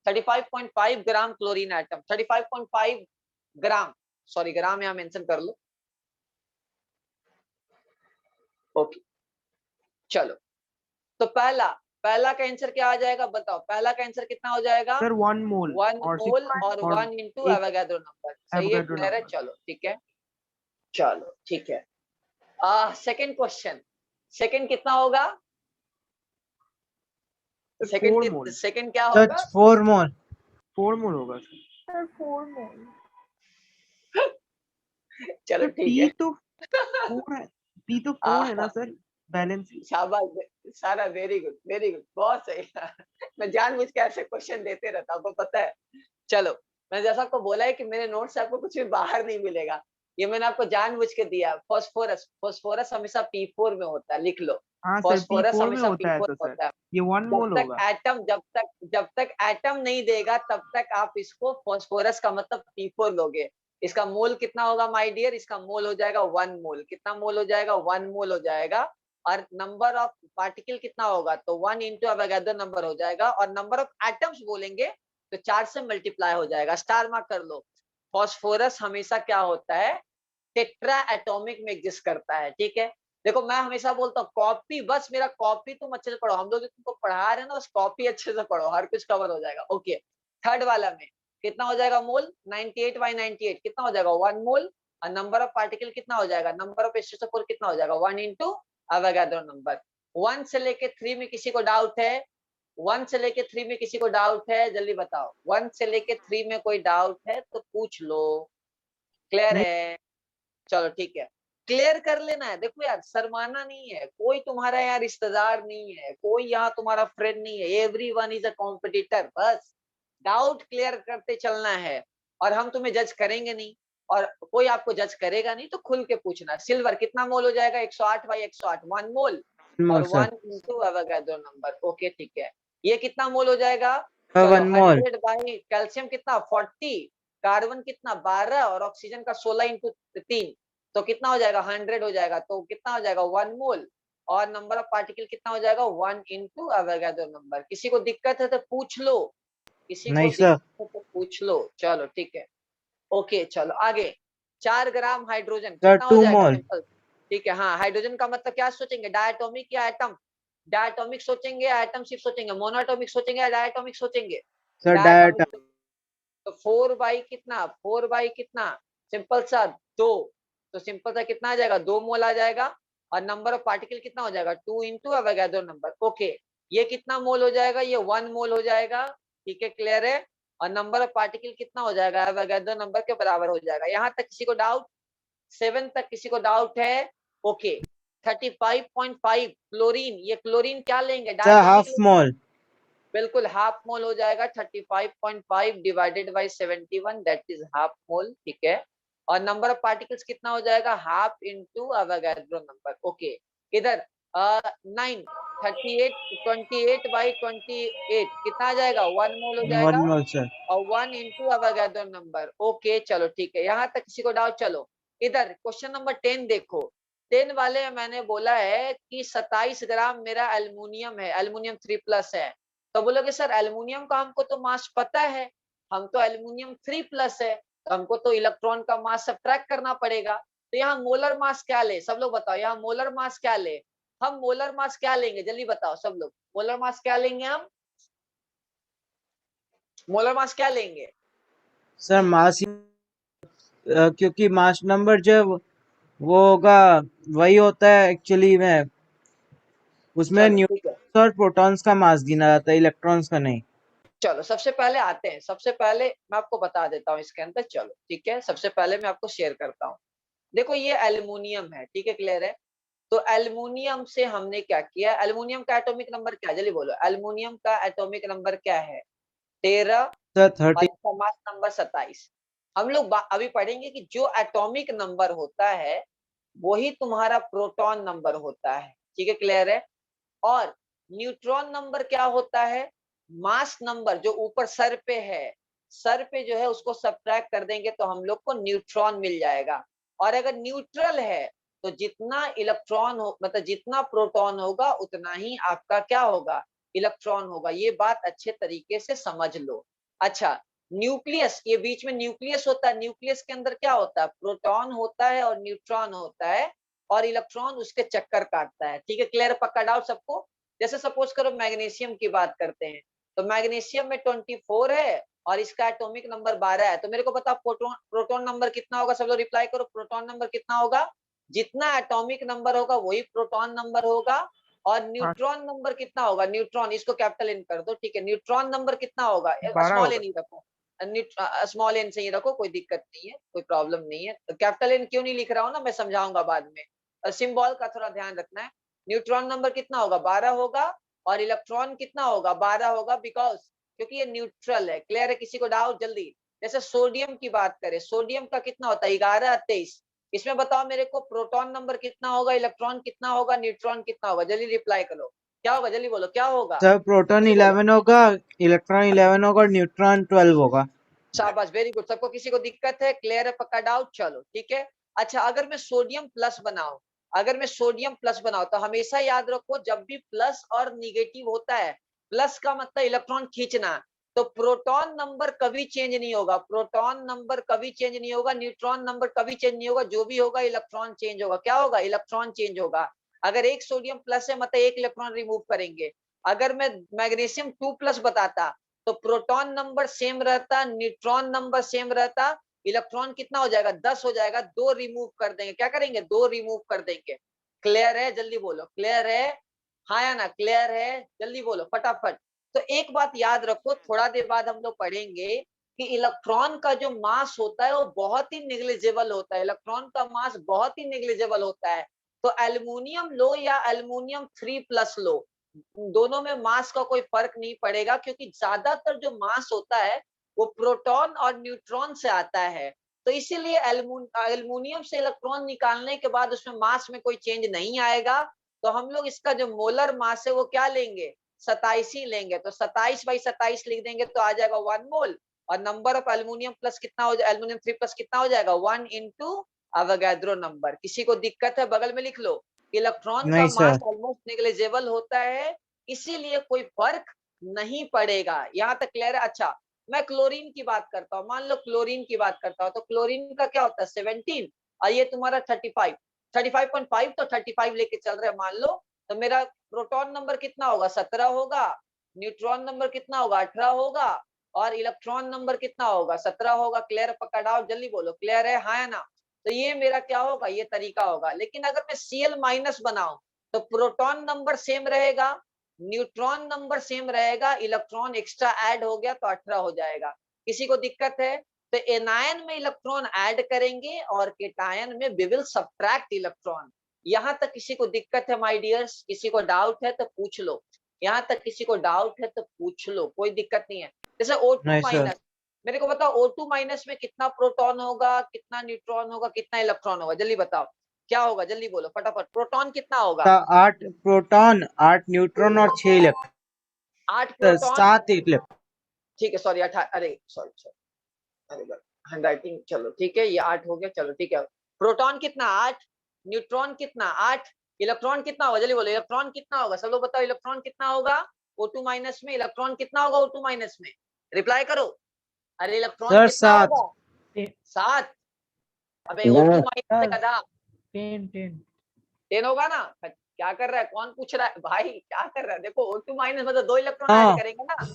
35.5 gram chlorine atom, 35.5 gram, sorry gram यहां मेंशन कर लो। ओके चलो, तो पहला पहला का आंसर क्या आ जाएगा बताओ, पहला का आंसर कितना हो जाएगा? सर 1 मोल 1 और मोल 6 और 1 इंटू एक एवोगाड्रो नंबर, सही है, एवोगाड्रो क्लियर है। नंबर। चलो ठीक है, चलो ठीक है। सेकंड क्वेश्चन, सेकंड कितना होगा? सर 4 मोल। सेकंड क्या होगा? 4 मोल। 4 मोल होगा सर। चलो सर ठीक P है। तो 4 है, P तो 4 है ना सर, बैलेंस। शाबाश सारा, वेरी गुड वेरी गुड, बहुत सही। मैं जानबूझ के ऐसे क्वेश्चन देते रहता हूं, आपको पता है। चलो मैंने जैसा आपको बोला है कि मेरे नोट से आपको कुछ भी बाहर नहीं मिलेगा, ये मैंने आपको जानबूझ के दिया। फॉस्फोरस, फॉस्फोरस हमेशा P4 में होता है, लिख लो। हाँ सर, फास्फोरस P4 में हमेशा होता है P4 तो सर, होता है। ये 1 मोल होगा। जब तक एटम नहीं देगा तब तक आप इसको फास्फोरस का मतलब P4 लोगे। इसका मोल कितना होगा माय डियर? इसका मोल हो जाएगा 1 मोल। कितना मोल हो जाएगा? 1 मोल हो जाएगा। और नंबर ऑफ पार्टिकल कितना होगा? तो 1 इंटू अवोगाड्रो नंबर हो जाएगा। और नंबर ऑफ एटम्स बोलेंगे तो 4 से मल्टीप्लाई हो जाएगा। स्टार मार्क कर लो। फास्फोरस हमेशा क्या होता है? टेट्रा एटॉमिक में एग्जिस्ट करता है। ठीक है, देखो मैं हमेशा बोलता हूँ कॉपी, बस मेरा कॉपी तुम अच्छे से पढ़ो। हम लोग जो तुमको पढ़ा रहे हैं ना, बस कॉपी अच्छे से पढ़ो, हर कुछ कवर हो जाएगा। ओके, थर्ड वाला में कितना हो जाएगा मोल? 98 बाई 98 कितना हो जाएगा? 1 मोल। और नंबर ऑफ पार्टिकल कितना हो जाएगा? नंबर ऑफ H2SO4 कितना हो जाएगा? 1 इंटू अवोगाड्रो नंबर। 1 से लेके 3 में किसी को डाउट है? 1 से लेके 3 में किसी को डाउट है? जल्दी बताओ। 1 से लेके 3 में कोई डाउट है तो पूछ लो। क्लियर नहीं है? चलो ठीक है, क्लियर कर लेना है। देखो यार, शर्माना नहीं है। कोई तुम्हारा यहाँ रिश्तेदार नहीं है, कोई यहाँ तुम्हारा फ्रेंड नहीं है। Everyone is a competitor. बस डाउट क्लियर करते चलना है। और हम तुम्हें जज करेंगे नहीं, और कोई आपको जज करेगा नहीं, तो खुल के पूछना। सिल्वर कितना मोल हो जाएगा? 108 बाई 108 1 मोल। मोल और sir, 1 into Avogadro number. Okay ठीक है, ये कितना मोल हो जाएगा? चलो 1 मोल 100 बाई कैल्शियम कितना? 40। कार्बन कितना? 12। और ऑक्सीजन का 16 इंटू 3 तो कितना हो जाएगा? 100 हो जाएगा। तो कितना हो जाएगा? 1 मोल। और नंबर ऑफ पार्टिकल कितना हो जाएगा? 1 इंटू अवोगाड्रो नंबर। किसी को दिक्कत है तो पूछ लो, किसी को नहीं सर, दिक्कत है तो पूछ लो। चलो ठीक है, ओके चलो आगे। 4 ग्राम हाइड्रोजन सर कितना हो 2 जाएगा? मोल सिंपल। ठीक है, हाँ हाइड्रोजन का मतलब क्या सोचेंगे? डायटोमिक या एटम? डायटोमिक सोचेंगे या एटम शिफ्ट सोचेंगे? मोनोएटॉमिक सोचेंगे या डायटोमिक सोचेंगे? Sir diet diatomic. तो 4 बाई कितना? 4 बाई कितना? सिंपल सा 2। तो सिंपल सा कितना आ जाएगा? 2 मोल आ जाएगा। और नंबर ऑफ पार्टिकल कितना हो जाएगा? 2 इंटू अवोगाड्रो नंबर। ओके, ये कितना मोल हो जाएगा? ये 1 मोल हो जाएगा। ठीक है, क्लियर है? और नंबर ऑफ पार्टिकल कितना हो जाएगा? अवोगाड्रो नंबर के बराबर हो जाएगा। यहाँ तक किसी को डाउट? 7 तक किसी को डाउट है? Okay, 35.5 chlorine. ये क्लोरीन क्या लेंगे? सर डायटोमिक हाफ लेंगे। मोल बिल्कुल हाफ मोल हो जाएगा। 35.5 divided by 71 that is half mole. ठीक है, और नंबर ऑफ पार्टिकल्स कितना हो जाएगा? Half into Avogadro number. Okay, इधर 9 38 28 बाई 28 कितना आ जाएगा? 1 मोल हो 1 जाएगा। मोल सर, और 1 इंटू अवोगाड्रो नंबर। ओके चलो ठीक है, यहाँ तक किसी को डाउट? चलो इधर क्वेश्चन नंबर 10 देखो। 10 वाले में मैंने बोला है कि 27 ग्राम मेरा एल्युमिनियम है, एल्युमिनियम 3+ है। तो बोलोगे सर एल्युमिनियम का हमको तो मास पता है, हम तो एल्युमिनियम 3+ है, तो हमको तो इलेक्ट्रॉन का मास सब्ट्रैक्ट करना पड़ेगा। तो यहाँ मोलर मास क्या ले? सब लोग बताओ, यहाँ मोलर मास क्या ले? हम मोलर मास क्या लेंगे? जल्दी बताओ सब लोग, मोलर मास क्या लेंगे हम? मोलर मास क्या लेंगे? सर मास क्योंकि मास नंबर जो है वो होगा, वही होता है एक्चुअली में, उसमें चलो ठीक है, न्यूट्रॉन्स और प्रोटॉन्स का मास गिना जाता है, इलेक्ट्रॉन्स का नहीं। चलो सबसे पहले आते हैं। सबसे पहले मैं आपको बता देता हूँ इसके अंदर। चलो ठीक है, सबसे पहले मैं आपको शेयर करता हूँ। देखो ये एल्युमिनियम है, ठीक है, क्लियर है? तो एल्युमिनियम से हमने क्या किया? एल्युमिनियम का एटॉमिक नंबर क्या? जल्दी बोलो, एल्युमिनियम का एटॉमिक नंबर क्या है? 13। सर और 30 इसका मास नंबर 27। हम लोग अभी पढ़ेंगे कि जो एटॉमिक नंबर होता है वही तुम्हारा प्रोटॉन नंबर होता है। ठीक है, क्लियर है? और न्यूट्रॉन नंबर क्या होता है? मास नंबर जो ऊपर सर पे है, सर पे जो है उसको सब्ट्रैक्ट कर देंगे तो हम लोग को न्यूट्रॉन मिल जाएगा। और अगर न्यूट्रल है तो जितना इलेक्ट्रॉन हो, मतलब जितना प्रोटॉन होगा उतना ही आपका क्या होगा? इलेक्ट्रॉन होगा। ये बात अच्छे तरीके से समझ लो। अच्छा, न्यूक्लियस, ये बीच में न्यूक्लियस होता है। न्यूक्लियस के अंदर क्या होता है? प्रोटॉन होता है और न्यूट्रॉन होता है, और इलेक्ट्रॉन उसके चक्कर काटता है। ठीक है, क्लियर? पक्का डाउट सबको? जैसे सपोज करो मैग्नीशियम की बात करते हैं, तो मैग्नीशियम में 24 है और इसका एटॉमिक नंबर 12 है। तो मेरे को बताओ प्रोटॉन नंबर कितना होगा? सब लोग रिप्लाई करो, प्रोटॉन नंबर कितना होगा? जितना एटॉमिक नंबर होगा वही प्रोटॉन नंबर होगा। और हाँ न्यूट्रॉन नंबर कितना होगा? न्यूट्रॉन, इसको कैपिटल एन कर दो। ठीक है, न्यूट्रॉन नंबर कितना होगा? 12 स्मॉल होगा। एन ही रखो, स्मॉल एन से ही रखो, कोई दिक्कत नहीं है, कोई प्रॉब्लम नहीं है। तो कैपिटल एन क्यों नहीं लिख रहा हूँ ना, मैं समझाऊंगा बाद में। सिंबल का थोड़ा ध्यान रखना है। न्यूट्रॉन नंबर कितना होगा? 12 होगा। और इलेक्ट्रॉन कितना होगा? 12 होगा, बिकॉज क्योंकि ये न्यूट्रल है। क्लियर है? किसी को डाउट? जल्दी। जैसे सोडियम की बात करें, सोडियम का कितना होता है? 11 23। इसमें बताओ मेरे को प्रोटॉन नंबर कितना होगा, इलेक्ट्रॉन कितना होगा, न्यूट्रॉन कितना होगा, जल्दी रिप्लाई करो, क्या होगा, जल्दी बोलो क्या होगा, सर प्रोटॉन जल्दी बोलो। 11 होगा, इलेक्ट्रॉन 11 होगा और न्यूट्रॉन 12 होगा। शाबाश, वेरी गुड, सबको किसी को दिक्कत है, क्लियर है, पक्का डाउट, चलो ठीक है। अच्छा, अगर मैं सोडियम प्लस बनाऊं, अगर मैं सोडियम प्लस बनाऊं तो हमेशा याद रखो जब भी प्लस और निगेटिव होता है, प्लस का मतलब इलेक्ट्रॉन खींचना, तो प्रोटॉन नंबर कभी चेंज नहीं होगा, प्रोटॉन नंबर कभी चेंज नहीं होगा, न्यूट्रॉन नंबर कभी चेंज नहीं होगा, जो भी होगा इलेक्ट्रॉन चेंज होगा, क्या होगा, इलेक्ट्रॉन चेंज होगा। अगर एक सोडियम प्लस है मतलब एक इलेक्ट्रॉन रिमूव करेंगे। अगर मैं मैग्नीशियम 2 प्लस बताता तो प्रोटॉन नंबर सेम रहता, न्यूट्रॉन नंबर सेम रहता, इलेक्ट्रॉन कितना हो जाएगा, 10 हो जाएगा, 2 रिमूव कर देंगे, क्या करेंगे, 2 रिमूव कर देंगे। क्लियर है, जल्दी बोलो, क्लियर है, हाँ या ना, क्लियर है, जल्दी बोलो फटाफट। तो एक बात याद रखो, थोड़ा देर बाद हम लोग पढ़ेंगे कि इलेक्ट्रॉन का जो मास होता है वो बहुत ही निग्लिजिबल होता है, इलेक्ट्रॉन का मास बहुत ही निग्लिजिबल होता है। तो एल्युमिनियम लो या एल्युमिनियम 3 प्लस लो, दोनों में मास का कोई फर्क नहीं पड़ेगा, क्योंकि ज्यादातर जो मास होता है वो प्रोटॉन और न्यूट्रॉन से आता है। तो इसीलिए एल्युमिनियम से इलेक्ट्रॉन निकालने के बाद उसमें मास में कोई चेंज नहीं आएगा। तो हम लोग इसका जो मोलर मास है वो क्या लेंगे, 27 ही लेंगे। तो 27/27 लिख देंगे तो आ जाएगा 1 मोल। और नंबर ऑफ एल्युमिनियम प्लस कितना हो जाएगा, एल्युमिनियम 3 प्लस कितना हो जाएगा, 1 इंटू अवोगाड्रो नंबर। किसी को दिक्कत है बगल में लिख लो। इलेक्ट्रॉन का नहीं मास सर। ऑलमोस्ट नेग्लिजिबल होता है, इसीलिए कोई फर्क नहीं पड़ेगा। यहाँ तक क्लियर है। अच्छा, मैं क्लोरीन की बात करता हूँ, मान लो क्लोरीन की बात करता हूँ, तो क्लोरीन का क्या होता है 17 और ये तुम्हारा 35.5, तो 35 लेके चल रहे मान लो। तो मेरा प्रोटॉन नंबर कितना होगा, 17 होगा, न्यूट्रॉन नंबर कितना होगा, 18 होगा, और इलेक्ट्रॉन नंबर कितना होगा, 17 होगा। क्लियर, पकड़ आओ, जल्दी बोलो, क्लियर है, हाँ या ना। तो ये मेरा क्या होगा, ये तरीका होगा। लेकिन अगर मैं Cl माइनस बनाऊं तो प्रोटॉन नंबर सेम रहेगा, न्यूट्रॉन नंबर सेम रहेगा, इलेक्ट्रॉन एक्स्ट्रा ऐड हो गया तो 18 हो जाएगा। किसी को दिक्कत है? तो एनायन में इलेक्ट्रॉन ऐड करेंगे और केटायन में वी विल सब्ट्रैक्ट इलेक्ट्रॉन। यहां तक किसी को दिक्कत है माय डियर्स? किसी को डाउट है तो पूछ लो, यहां तक किसी को डाउट है तो पूछ लो, कोई दिक्कत नहीं है। जैसे O2 नहीं सर। माइनस, मेरे को बताओ O2 माइनस में कितना प्रोटॉन होगा, कितना न्यूट्रॉन होगा, कितना इलेक्ट्रॉन होगा, जल्दी बताओ क्या होगा, जल्दी बोलो फटाफट। प्रोटॉन कितना होगा, 8 प्रोटॉन, 8 न्यूट्रॉन और 6 इलेक्ट्रॉन। 8 proton, 7 electron. ठीक है, सॉरी 18, अरे सॉरी सॉरी, अरे हैंड राइटिंग, चलो ठीक है, ये 8 हो गया, चलो ठीक है। प्रोटॉन कितना 8, न्यूट्रॉन कितना 8, इलेक्ट्रॉन कितना होगा, जल्दी बोलो इलेक्ट्रॉन कितना होगा, सब लोग बताओ इलेक्ट्रॉन कितना होगा O2 माइनस में, इलेक्ट्रॉन कितना होगा O2 माइनस में, रिप्लाई करो। अरे इलेक्ट्रॉन सर कितना 7। होगा, 7। अबे O2 10 माइनस से गधा, 10 10 होगा ना। क्या कर रहा है, कौन पूछ रहा है भाई, क्या कर रहा है, देखो O2 माइनस मतलब 2 इलेक्ट्रॉन ऐड हाँ करेंगे ना।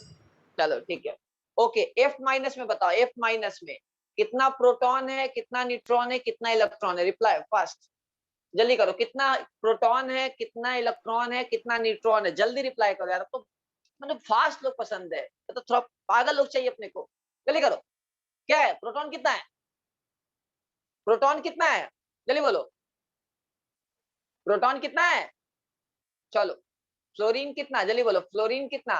चलो ठीक है, ओके। F माइनस में बताओ, F माइनस में कितना प्रोटॉन है, कितना न्यूट्रॉन है, कितना इलेक्ट्रॉन है, रिप्लाई फास्ट, जल्दी करो, कितना प्रोटॉन है, कितना इलेक्ट्रॉन है, कितना न्यूट्रॉन है, जल्दी रिप्लाई करो यार। तो मतलब फास्ट लोग पसंद है, तो थोड़ा पागल लोग चाहिए अपने को, जल्दी करो। क्या है, प्रोटॉन कितना है, प्रोटॉन कितना है, जल्दी बोलो, प्रोटॉन कितना है। चलो, फ्लोरीन कितना, जल्दी बोलो, फ्लोरीन कितना,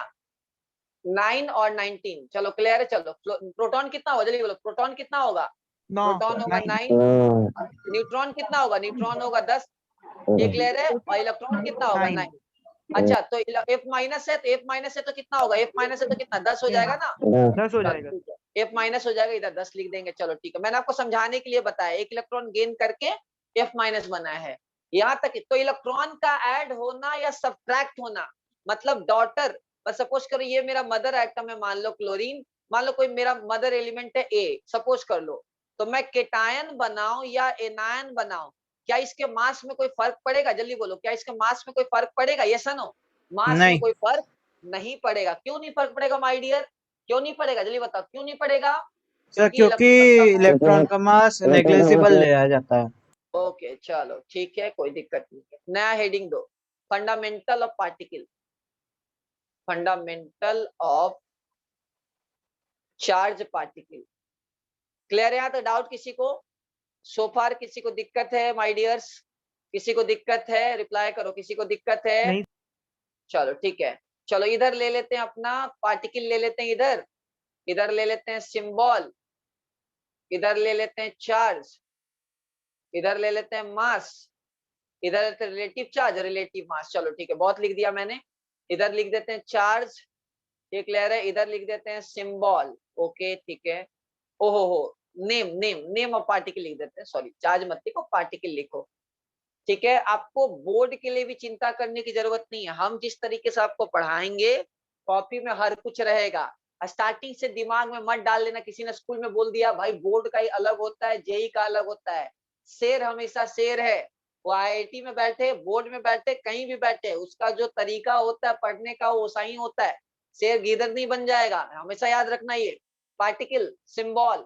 9 और 19। चलो क्लियर है, चलो प्रोटॉन कितना होगा, जल्दी बोलो, प्रोटॉन कितना होगा, 9 प्रोटॉन होगा 9, 9 न्यूट्रॉन कितना होगा, न्यूट्रॉन होगा 10, ये क्लियर है, और इलेक्ट्रॉन कितना होगा 9 9। अच्छा, तो F माइनस है, तो F माइनस है तो कितना होगा, F माइनस है तो कितना 10 हो जाएगा ना। 10 हो चलो जाएगा। ठीक है, F माइनस हो जाएगा, इधर 10 लिख देंगे, चलो ठीक है। मैंने आपको समझाने के लिए बताया, एक इलेक्ट्रॉन गेन करके F माइनस बना है, यहाँ तक। तो इलेक्ट्रॉन का ऐड होना या सब्ट्रैक्ट होना, मतलब डॉटर, बस सपोज करो ये मेरा मदर एटम है, मान लो क्लोरीन, मान लो कोई मेरा मदर एलिमेंट है A, सपोज कर लो, तो मैं केटायन बनाऊं या एनायन बनाऊं, क्या इसके मास में कोई फर्क पड़ेगा, जल्दी बोलो, क्या इसके मास में कोई फर्क पड़ेगा, यस या नो। मास में नहीं कोई फर्क नहीं पड़ेगा। क्यों नहीं फर्क पड़ेगा माय डियर, क्यों नहीं पड़ेगा, जल्दी बताओ क्यों नहीं पड़ेगा, सर, क्योंकि क्योंकि इलेक्ट्रॉन का मास। इलेक्ट्रॉन का मास नेग्लिजिबल लिया जाता है। ओके चलो ठीक है, कोई दिक्कत नहीं है। नया हेडिंग दो, fundamental of particle, fundamental of charge particle. Clear है यहाँ तक, डाउट किसी को, सो फार किसी को दिक्कत है माय डियर्स, किसी को दिक्कत है, रिप्लाई करो, किसी को दिक्कत है। नहीं। चलो ठीक है, चलो इधर ले लेते हैं अपना पार्टिकल, ले लेते हैं इधर, इधर ले लेते हैं सिंबल, इधर ले लेते हैं चार्ज, इधर ले लेते हैं मास, इधर लेते हैं रिलेटिव चार्ज, रिलेटिव मास। चलो ठीक है, बहुत लिख दिया मैंने। इधर लिख देते हैं चार्ज, ये क्लियर है। इधर लिख देते हैं सिंबल, ओके ठीक है। ओहो हो, name name name of particle लिख देते हैं, सॉरी चार्ज मत लिखो, पार्टिकल लिखो, ठीक है। आपको बोर्ड के लिए भी चिंता करने की जरूरत नहीं है, हम जिस तरीके से आपको पढ़ाएंगे कॉपी में हर कुछ रहेगा। स्टार्टिंग से दिमाग में मत डाल लेना, किसी ने स्कूल में बोल दिया भाई बोर्ड का ही अलग होता है, जेई का अलग होता है। शेर हमेशा शेर है, वो आईआईटी में बैठे, बोर्ड में बैठे, कहीं भी बैठे, उसका जो तरीका होता है पढ़ने का वो सही होता है। शेर गीदड़ नहीं बन जाएगा, हमेशा याद रखना ये। पार्टिकल, सिंबल,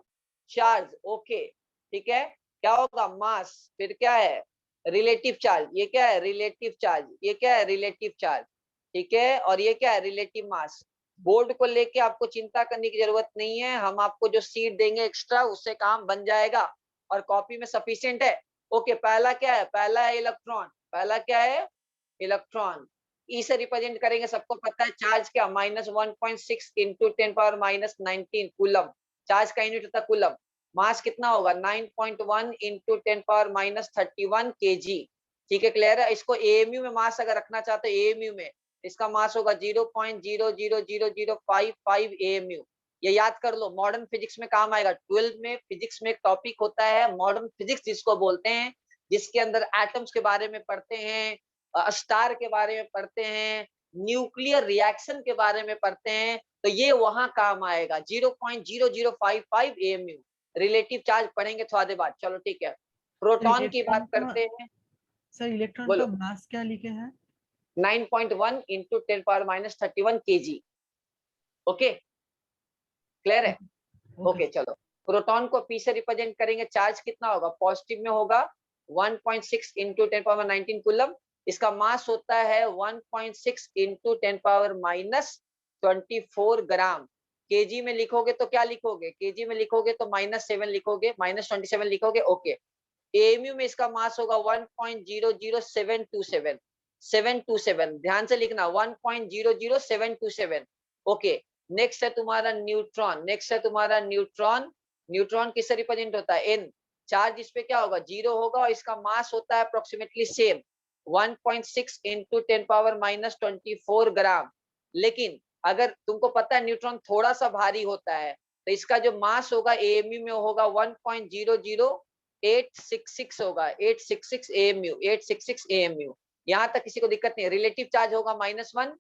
चार्ज, ओके ठीक है। क्या होगा, मास, फिर क्या है, रिलेटिव चार्ज, ये क्या है, रिलेटिव चार्ज, ये क्या है, रिलेटिव चार्ज, ठीक है। और ये क्या है, रिलेटिव मास। बोर्ड को लेके आपको चिंता करने की जरूरत नहीं है, हम आपको जो सीट देंगे एक्स्ट्रा उससे काम बन जाएगा और कॉपी में सफिशिएंट है। ओके, पहला क्या है, पहला है इलेक्ट्रॉन, पहला क्या है, इलेक्ट्रॉन। ई से रिप्रेजेंट करेंगे, सबको पता है चार्ज क्या, -1.6 इंटू 10⁻⁻19 कूलम। चार्ज का यूनिट होता है कूलम। मास कितना होगा, 9.1 इंटू 10⁻31 kg, ठीक है क्लियर है। इसको एएमयू में मास अगर रखना चाहते हो, एएमयू में इसका मास होगा 0.000055 एएमयू। ये याद कर लो, मॉडर्न फिजिक्स में काम आएगा। 12 में फिजिक्स में एक टॉपिक होता है मॉडर्न फिजिक्स जिसको बोलते हैं, जिसके अंदर एटम्स के बारे में पढ़ते हैं, स्टार के बारे में पढ़ते हैं, न्यूक्लियर रिएक्शन के बारे में पढ़ते हैं, तो ये वहां काम आएगा। 0.0055 एएमयू रिलेटिव चार्ज पढ़ेंगे थोड़ा देर बाद। चलो ठीक है, प्रोटॉन की बात करते हैं। सर इलेक्ट्रॉन का बोलो, मास क्या लिखे हैं? 9.1 इंटू 10⁻31 kg, ओके क्लियर है। ओके चलो, प्रोटॉन को पी से रिप्रेजेंट करेंगे, चार्ज कितना होगा, पॉजिटिव में होगा 1.6 इंटू 10⁻19 कूलम। इसका मास होता है 1.6 इंटू 10⁻24 ग्राम। केजी में लिखोगे तो क्या लिखोगे, केजी में लिखोगे तो -7 लिखोगे, -27 लिखोगे, ओके। एएमयू में इसका मास होगा 1.00727 727, ध्यान से लिखना 1.00727, ओके। नेक्स्ट है तुम्हारा न्यूट्रॉन, नेक्स्ट है तुम्हारा न्यूट्रॉन। न्यूट्रॉन किससे रिप्रेजेंट होता है, एन। चार्ज इस पे क्या होगा, 0 होगा और इसका मास होता है अप्रोक्सीमेटली सेम 1.6 इंटू 10⁻24 ग्राम। लेकिन अगर तुमको पता है न्यूट्रॉन थोड़ा सा भारी होता है, तो इसका जो मास होगा एएमयू में होगा 1.00866 होगा, 866 एएमयू, 866 एएमयू। यहाँ तक किसी को दिक्कत नहीं है। रिलेटिव चार्ज होगा -1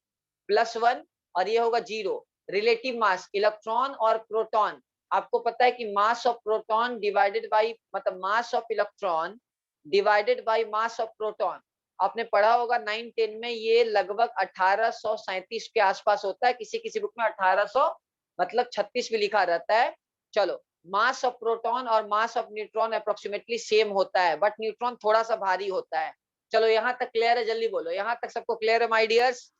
+1 और ये होगा 0। रिलेटिव मास, इलेक्ट्रॉन और प्रोटॉन, आपको पता है कि mass of proton divided by, मतलब mass of electron divided by mass of proton, आपने पढ़ा होगा 9-10 में, ये लगभग 1837 के आसपास होता है। किसी किसी बुक में 1800 मतलब 36 भी लिखा रहता है। चलो, मास ऑफ प्रोटॉन और mass of neutron approximately same होता है, बट न्यूट्रॉन थोड़ा सा भारी होता है। चलो यहाँ तक क्लियर है, जल्दी बोलो, यहाँ तक सबको क्लियर है माय डियर्स?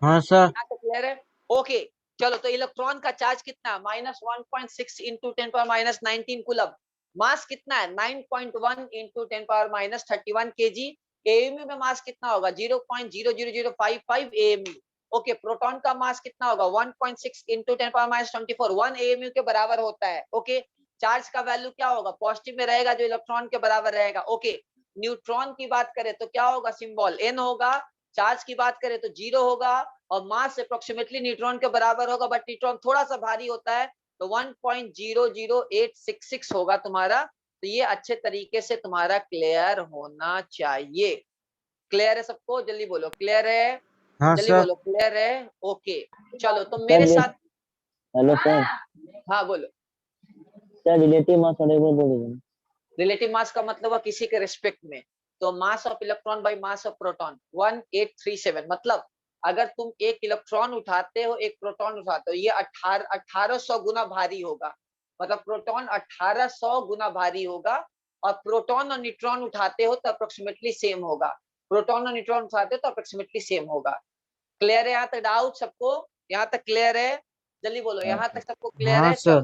हाँ सर। यहाँ तक क्लियर है, ओके। चलो, तो इलेक्ट्रॉन का चार्ज कितना, -1.6 इंटू 10⁻19 कूलम। मास कितना है, 9.1 इंटू 10⁻31 kg। एएमयू में मास कितना होगा, 0.00055 एएमयू, ओके। प्रोटॉन का मास कितना होगा, 1.6 इंटू 10⁻24, 1 एएमयू के बराबर होता है, ओके। चार्ज का वैल्यू क्या होगा, पॉजिटिव में रहेगा, जो इलेक्ट्रॉन के बराबर रहेगा, ओके। न्यूट्रॉन की बात करें तो क्या होगा, सिंबल एन होगा। चार्ज की बात करें तो 0 होगा और मास अप्रोक्सीमेटली न्यूट्रॉन के बराबर होगा, बट न्यूट्रॉन थोड़ा सा भारी होता है, तो 1.00866 होगा तुम्हारा। तो ये अच्छे तरीके से तुम्हारा क्लियर होना चाहिए। क्लियर है सबको, जल्दी बोलो क्लियर है, हाँ जल्दी सर। बोलो क्लियर है, ओके। चलो, तो सर मेरे ये, साथ, हेलो सर, हाँ बोलो। सर रिलेटिव मास और एक बार बोल दीजिए। रिलेटिव मास का मतलब है किसी के रिस्पेक्ट में, तो मास of electron by mass of proton 1837, मतलब अगर तुम एक इलेक्ट्रॉन उठाते हो, एक प्रोटॉन उठाते हो, ये 1800 गुना भारी होगा, मतलब प्रोटॉन 1800 गुना भारी होगा। और प्रोटॉन और न्यूट्रॉन उठाते हो तो अप्रोक्सीमेटली सेम होगा, प्रोटॉन और न्यूट्रॉन उठाते हो तो अप्रोक्सीमेटली सेम होगा। क्लियर है यहाँ तक डाउट सबको, यहाँ तक क्लियर है, जल्दी बोलो, यहाँ तक सबको क्लियर हाँ है। सर। चलो,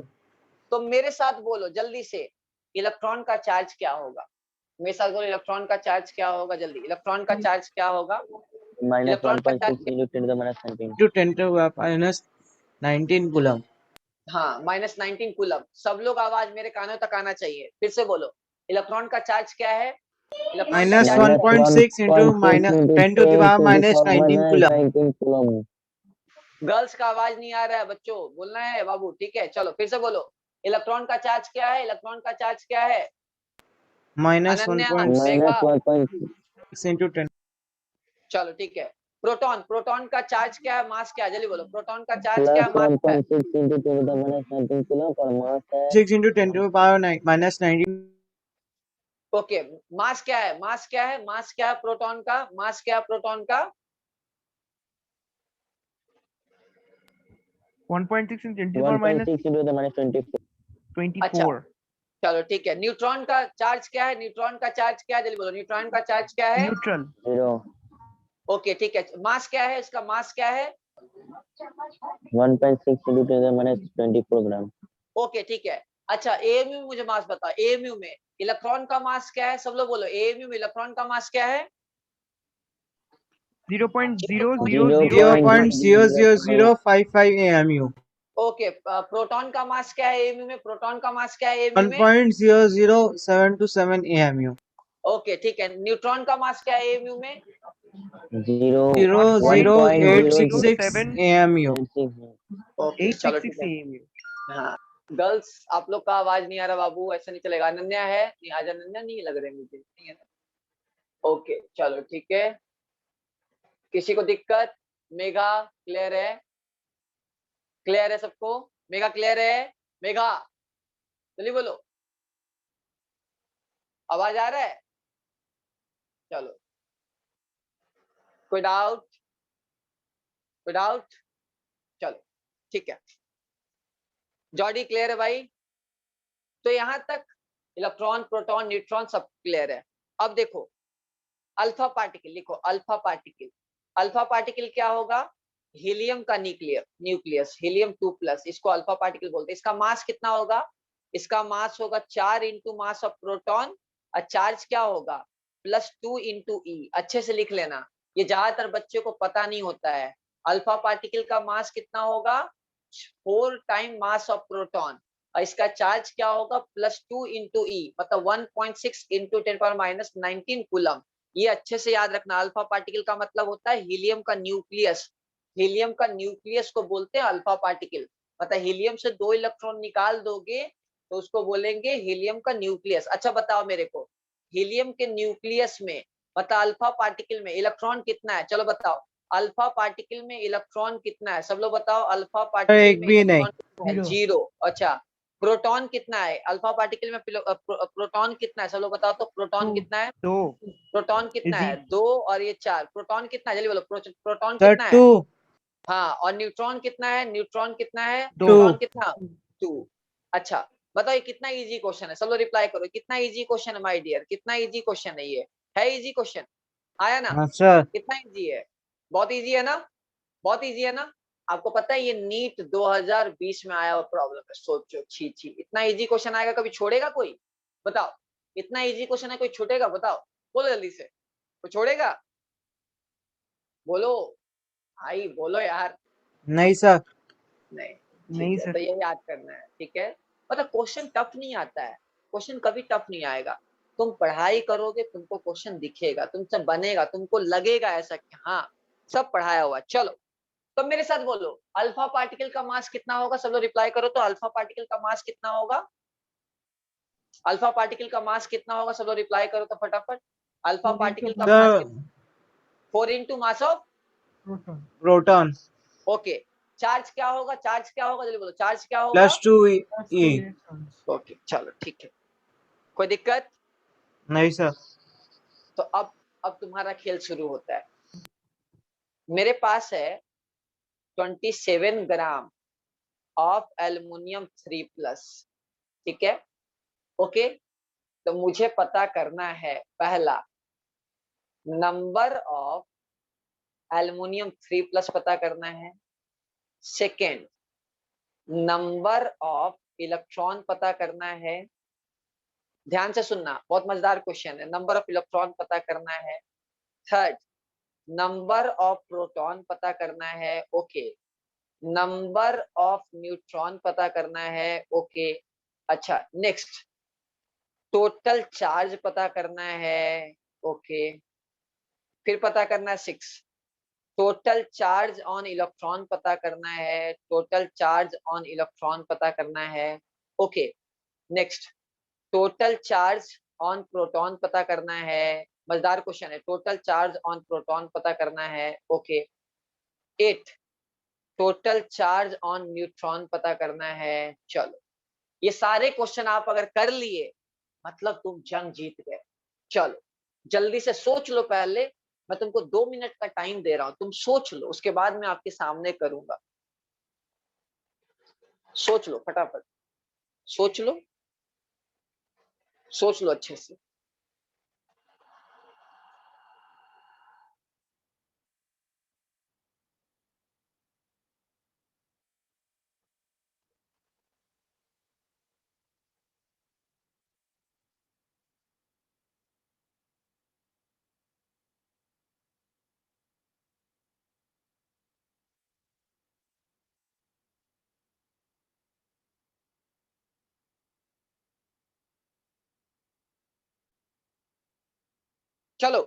तो मेरे साथ बोलो जल्दी से, इलेक्ट्रॉन का चार्ज क्या होगा, मेरे साथ बोलो, इलेक्ट्रॉन का चार्ज क्या होगा, जल्दी, इलेक्ट्रॉन का चार्ज क्या होगा, इलेक्ट्रॉन का चार्ज -1.6 इंटू 10⁻19। To 10⁻19 coulomb. हाँ, -19 कूलम। सब लोग आवाज मेरे कानों तक आना चाहिए, फिर से बोलो, इलेक्ट्रॉन का चार्ज क्या है? इलेक्ट्रॉन का माइनस चार्ज क्या है? 1.6 into minus 10 to the power minus 19 coulomb. 19 coulomb. Girls का आवाज नहीं आ रहा है बच्चों, बोलना है बाबू, ठीक है? चलो फिर से बोलो, इलेक्ट्रॉन का चार्ज क्या है? इलेक्ट्रॉन का चार्ज क्या है? Minus Ananya, 1.6 Megha, into 10। चलो ठीक है। प्रोटॉन, प्रोटॉन का चार्ज क्या है? मास क्या है? जल्दी बोलो, प्रोटॉन का चार्ज क्या है? प्लस मास क्या है? 1.6 into 10 to the minus 19 coulomb और मास है 6 into 10 to the power minus 19। Okay, mass क्या है? मास क्या है? मास क्या है प्रोटॉन का? मास क्या है प्रोटॉन का? 1.6 into 10 to the power minus 1.6 into the minus 24 अच्छा 24. चलो ठीक है। न्यूट्रॉन का चार्ज क्या है? न्यूट्रॉन का चार्ज क्या है? जल्दी बोलो, न्यूट्रॉन का चार्ज क्या है? Neutral. 0 ओके ठीक है। मास क्या है? इसका मास क्या है? 1.6 into 10 to the minus 24 gram. Okay ठीक है। अच्छा, एएमयू मुझे मास बताओ, एएमयू में इलेक्ट्रॉन का मास क्या है? सब लोग बोलो, एएमयू में इलेक्ट्रॉन का मास क्या है? 0.00005. 0.00055 AMU। ओके, प्रोटॉन का मास क्या है एएमयू में? प्रोटॉन का मास क्या है एएमयू में? 1.00727 AMU। ओके ठीक है। न्यूट्रॉन का मास क्या है एएमयू में? 0.0866 1.007 AMU। ओके चलो 866 ठीक है। AMU. हाँ, गर्ल्स आप लोग का आवाज नहीं आ रहा बाबू, ऐसा नहीं चलेगा। अनन्या है नहीं? आज अनन्या नहीं लग रहे मुझे, नहीं है ना? ओके चलो ठीक है। किसी को दिक्कत? मेघा क्लियर है? क्लियर है सबको? मेघा क्लियर है? मेघा जल्दी बोलो, आवाज आ रहा है? चलो, कोई डाउट? कोई डाउट? चलो ठीक है। जॉडी क्लियर है भाई? तो यहां तक इलेक्ट्रॉन, प्रोटॉन, न्यूट्रॉन सब क्लियर है। अब देखो अल्फा पार्टिकल, लिखो अल्फा पार्टिकल। अल्फा पार्टिकल क्या होगा? हीलियम का न्यूक्लियस, हीलियम 2+, इसको अल्फा पार्टिकल बोलते हैं। इसका मास कितना होगा? इसका मास होगा 4 इंटू मास ऑफ प्रोटॉन, और चार्ज क्या होगा? +2 इंटू ई। अच्छे से लिख लेना, ये ज्यादातर बच्चे को पता नहीं होता है। अल्फा पार्टिकल का मास कितना होगा? 4 टाइम मास ऑफ प्रोटॉन, और इसका चार्ज क्या होगा? +2 इंटू ई, मतलब 1.6 इंटू 10⁻19 कूलम। ये अच्छे से याद रखना। अल्फा पार्टिकल का मतलब होता है हीलियम का न्यूक्लियस। हीलियम का न्यूक्लियस को बोलते हैं अल्फा पार्टिकल। मतलब हीलियम से 2 इलेक्ट्रॉन निकाल दोगे तो उसको बोलेंगे हीलियम का न्यूक्लियस। अच्छा बताओ मेरे को, हीलियम के न्यूक्लियस में मतलब अल्फा पार्टिकल में इलेक्ट्रॉन कितना है? चलो बताओ, अल्फा पार्टिकल में इलेक्ट्रॉन कितना है? सब लोग बताओ, अल्फा पार्टिकल एक में भी नहीं। इलेक्ट्रॉन कितना है? 0। अच्छा, प्रोटॉन कितना है अल्फा पार्टिकल में? प्रोटॉन कितना है? सब लोग बताओ तो, प्रोटॉन कितना है? 2. प्रोटॉन कितना है? Is 2 और ये 4। प्रोटॉन कितना है? जल्दी बोलो, प्रोटॉन सर कितना है? 2 हाँ, और न्यूट्रॉन कितना है? न्यूट्रॉन कितना है? 2. न्यूट्रॉन कितना? 2। अच्छा बताओ, ये कितना इजी क्वेश्चन है? सब लोग रिप्लाई करो, कितना इजी क्वेश्चन है माय डियर? कितना इजी क्वेश्चन है ये? है इजी क्वेश्चन? आया ना? हाँ सर। कितना इजी है? बहुत इजी है ना? बहुत इजी है ना? आपको पता है ये नीट 2020 में आया हुआ प्रॉब्लम है। सोचो, छी छी, इतना इजी क्वेश्चन आएगा, कभी छोड़ेगा कोई? बताओ, इतना इजी क्वेश्चन है, कोई छूटेगा? बताओ, बोलो जल्दी से, कोई छोड़ेगा? बोलो भाई, बोलो यार। नहीं सर। नहीं, नहीं ठीक है, सर. तो ये याद करना है, ठीक है? मतलब क्वेश्चन टफ नहीं आता है, क्वेश्चन कभी टफ नहीं आएगा। तुम पढ़ाई करोगे, तुमको क्वेश्चन दिखेगा, तुमसे बनेगा, तुमको लगेगा ऐसा कि हाँ सब पढ़ाया हुआ। चलो, तो मेरे साथ बोलो, अल्फा पार्टिकल का मास कितना होगा? सब लोग रिप्लाई करो तो, अल्फा पार्टिकल का मास कितना होगा? अल्फा पार्टिकल का मास कितना होगा? सब लोग रिप्लाई करो तो फटाफट। अल्फा 4 पार्टिकल into का मास सर कितना? 4 into mass of proton. Proton okay. Charge क्या होगा? चार्ज क्या होगा? जल्दी बोलो, चार्ज क्या होगा? +2 Plus E। 2 electrons. ओके चलो ठीक है, कोई दिक्कत? नहीं सर। तो अब तुम्हारा खेल शुरू होता है। मेरे पास है 27 ग्राम ऑफ एल्युमिनियम 3+, ठीक है? ओके, तो मुझे पता करना है, पहला नंबर ऑफ एल्युमिनियम 3+ पता करना है। सेकेंड, नंबर ऑफ इलेक्ट्रॉन पता करना है। ध्यान से सुनना, बहुत मजेदार क्वेश्चन है। नंबर ऑफ इलेक्ट्रॉन पता करना है। थर्ड, नंबर ऑफ प्रोटॉन पता करना है। ओके, नंबर ऑफ न्यूट्रॉन पता करना है। ओके, अच्छा नेक्स्ट, टोटल चार्ज पता करना है, ओके। फिर पता करना है 6, टोटल चार्ज ऑन इलेक्ट्रॉन पता करना है, टोटल चार्ज ऑन इलेक्ट्रॉन पता करना है, okay. Next, total charge on proton पता करना है, मजेदार क्वेश्चन है, टोटल चार्ज ऑन प्रोटॉन पता करना है, okay. 8, total charge on neutron पता करना है। चलो, ये सारे क्वेश्चन आप अगर कर लिए मतलब तुम जंग जीत गए। चलो जल्दी से सोच लो, पहले मैं तुमको 2 मिनट का टाइम दे रहा हूं, तुम सोच लो, उसके बाद मैं आपके सामने करूंगा। सोच लो फटाफट, सोच लो, सोच लो अच्छे से। चलो,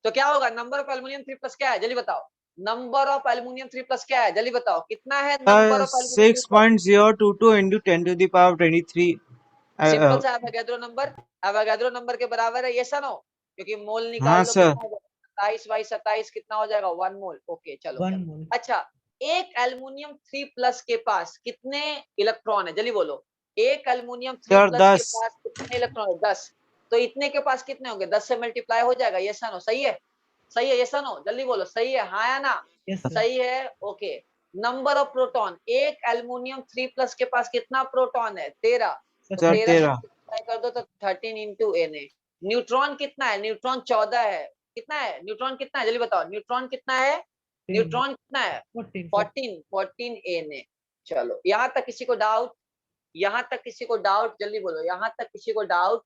तो क्या होगा, नंबर ऑफ एल्युमिनियम 3+ क्या है, जल्दी बताओ। नंबर ऑफ एल्युमिनियम 3+ क्या है, जल्दी बताओ, कितना है number of aluminium 3+? 6.022 into 10 to the power 23 simple सा एवोगाड्रो नंबर, एवोगाड्रो नंबर के बराबर है, ये सा नो, क्योंकि मोल निकाल हाँ लो, सर। कितना हो जाएगा 27 बाई 27 कितना हो जाएगा, 1 मोल, ओके। चलो 1 मोल। अच्छा, एक एल्युमिनियम 3+ के पास कितने इलेक्ट्रॉन है, जल्दी बोलो। एक एल्युमिनियम सर 3+ के 10। पास कितने इलेक्ट्रॉन है, 10। तो इतने के पास कितने होंगे, 10 से मल्टीप्लाई हो जाएगा, ये सा नो, सही है, सही है, ये सा नो, जल्दी बोलो, सही है, हाँ या ना, यस सर। सही है, ओके। नंबर ऑफ प्रोटॉन, एक एल्युमिनियम 3+ के पास कितना प्रोटॉन है, 13। तो सर 13 13। कर दो तो 13 इंटू Na। न्यूट्रॉन कितना है, न्यूट्रॉन 14 है, कितना है न्यूट्रॉन, कितना है जल्दी बताओ, न्यूट्रॉन कितना है, न्यूट्रॉन कितना है, 14 Na। चलो, यहाँ तक किसी को डाउट, यहाँ तक किसी को डाउट, जल्दी बोलो, यहाँ तक किसी को डाउट,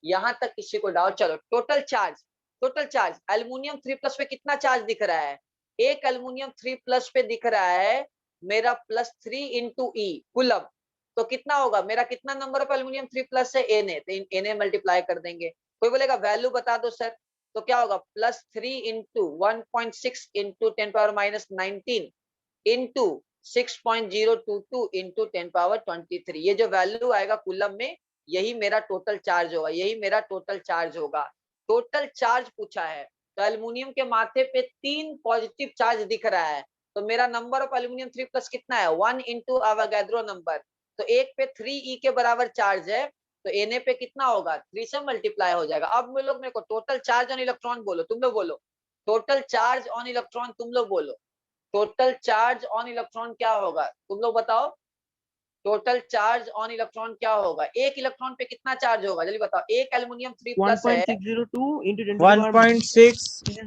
यहाँ तक किसी को डाउट। चलो, total charge, total charge aluminium 3+ पे कितना चार्ज दिख रहा है, एक एल्युमिनियम 3+ पे दिख रहा है मेरा +3 इंटू ई कुलम। तो कितना होगा मेरा, कितना नंबर ऑफ एल्युमिनियम 3+ है, Na, तो Na मल्टीप्लाई कर देंगे। कोई बोलेगा वैल्यू बता दो सर, तो क्या होगा, +3 इंटू 1.6 इंटू 10⁻19 इंटू 6.022 इंटू 10⁻23, ये जो वैल्यू आएगा कुलम में, यही मेरा टोटल चार्ज होगा, यही मेरा टोटल चार्ज होगा। टोटल चार्ज पूछा है, तो एल्युमिनियम के माथे पे 3 पॉजिटिव चार्ज दिख रहा है, तो मेरा नंबर ऑफ एल्युमिनियम 3+ कितना है, 1 इंटू एवोगाड्रो नंबर। तो एक पे 3e के बराबर चार्ज है, तो Na पे कितना होगा, 3 से मल्टीप्लाई हो जाएगा। अब मैं लोग मेरे को टोटल चार्ज ऑन इलेक्ट्रॉन बोलो, तुम लोग बोलो, टोटल चार्ज ऑन इलेक्ट्रॉन, तुम लोग बोलो, टोटल चार्ज ऑन इलेक्ट्रॉन क्या होगा, तुम लोग बताओ, टोटल चार्ज ऑन इलेक्ट्रॉन क्या होगा, एक इलेक्ट्रॉन पे कितना चार्ज होगा, जल्दी बताओ। एक एल्युमिनियम 3+ है, 1.602 into 10 to the power 1.6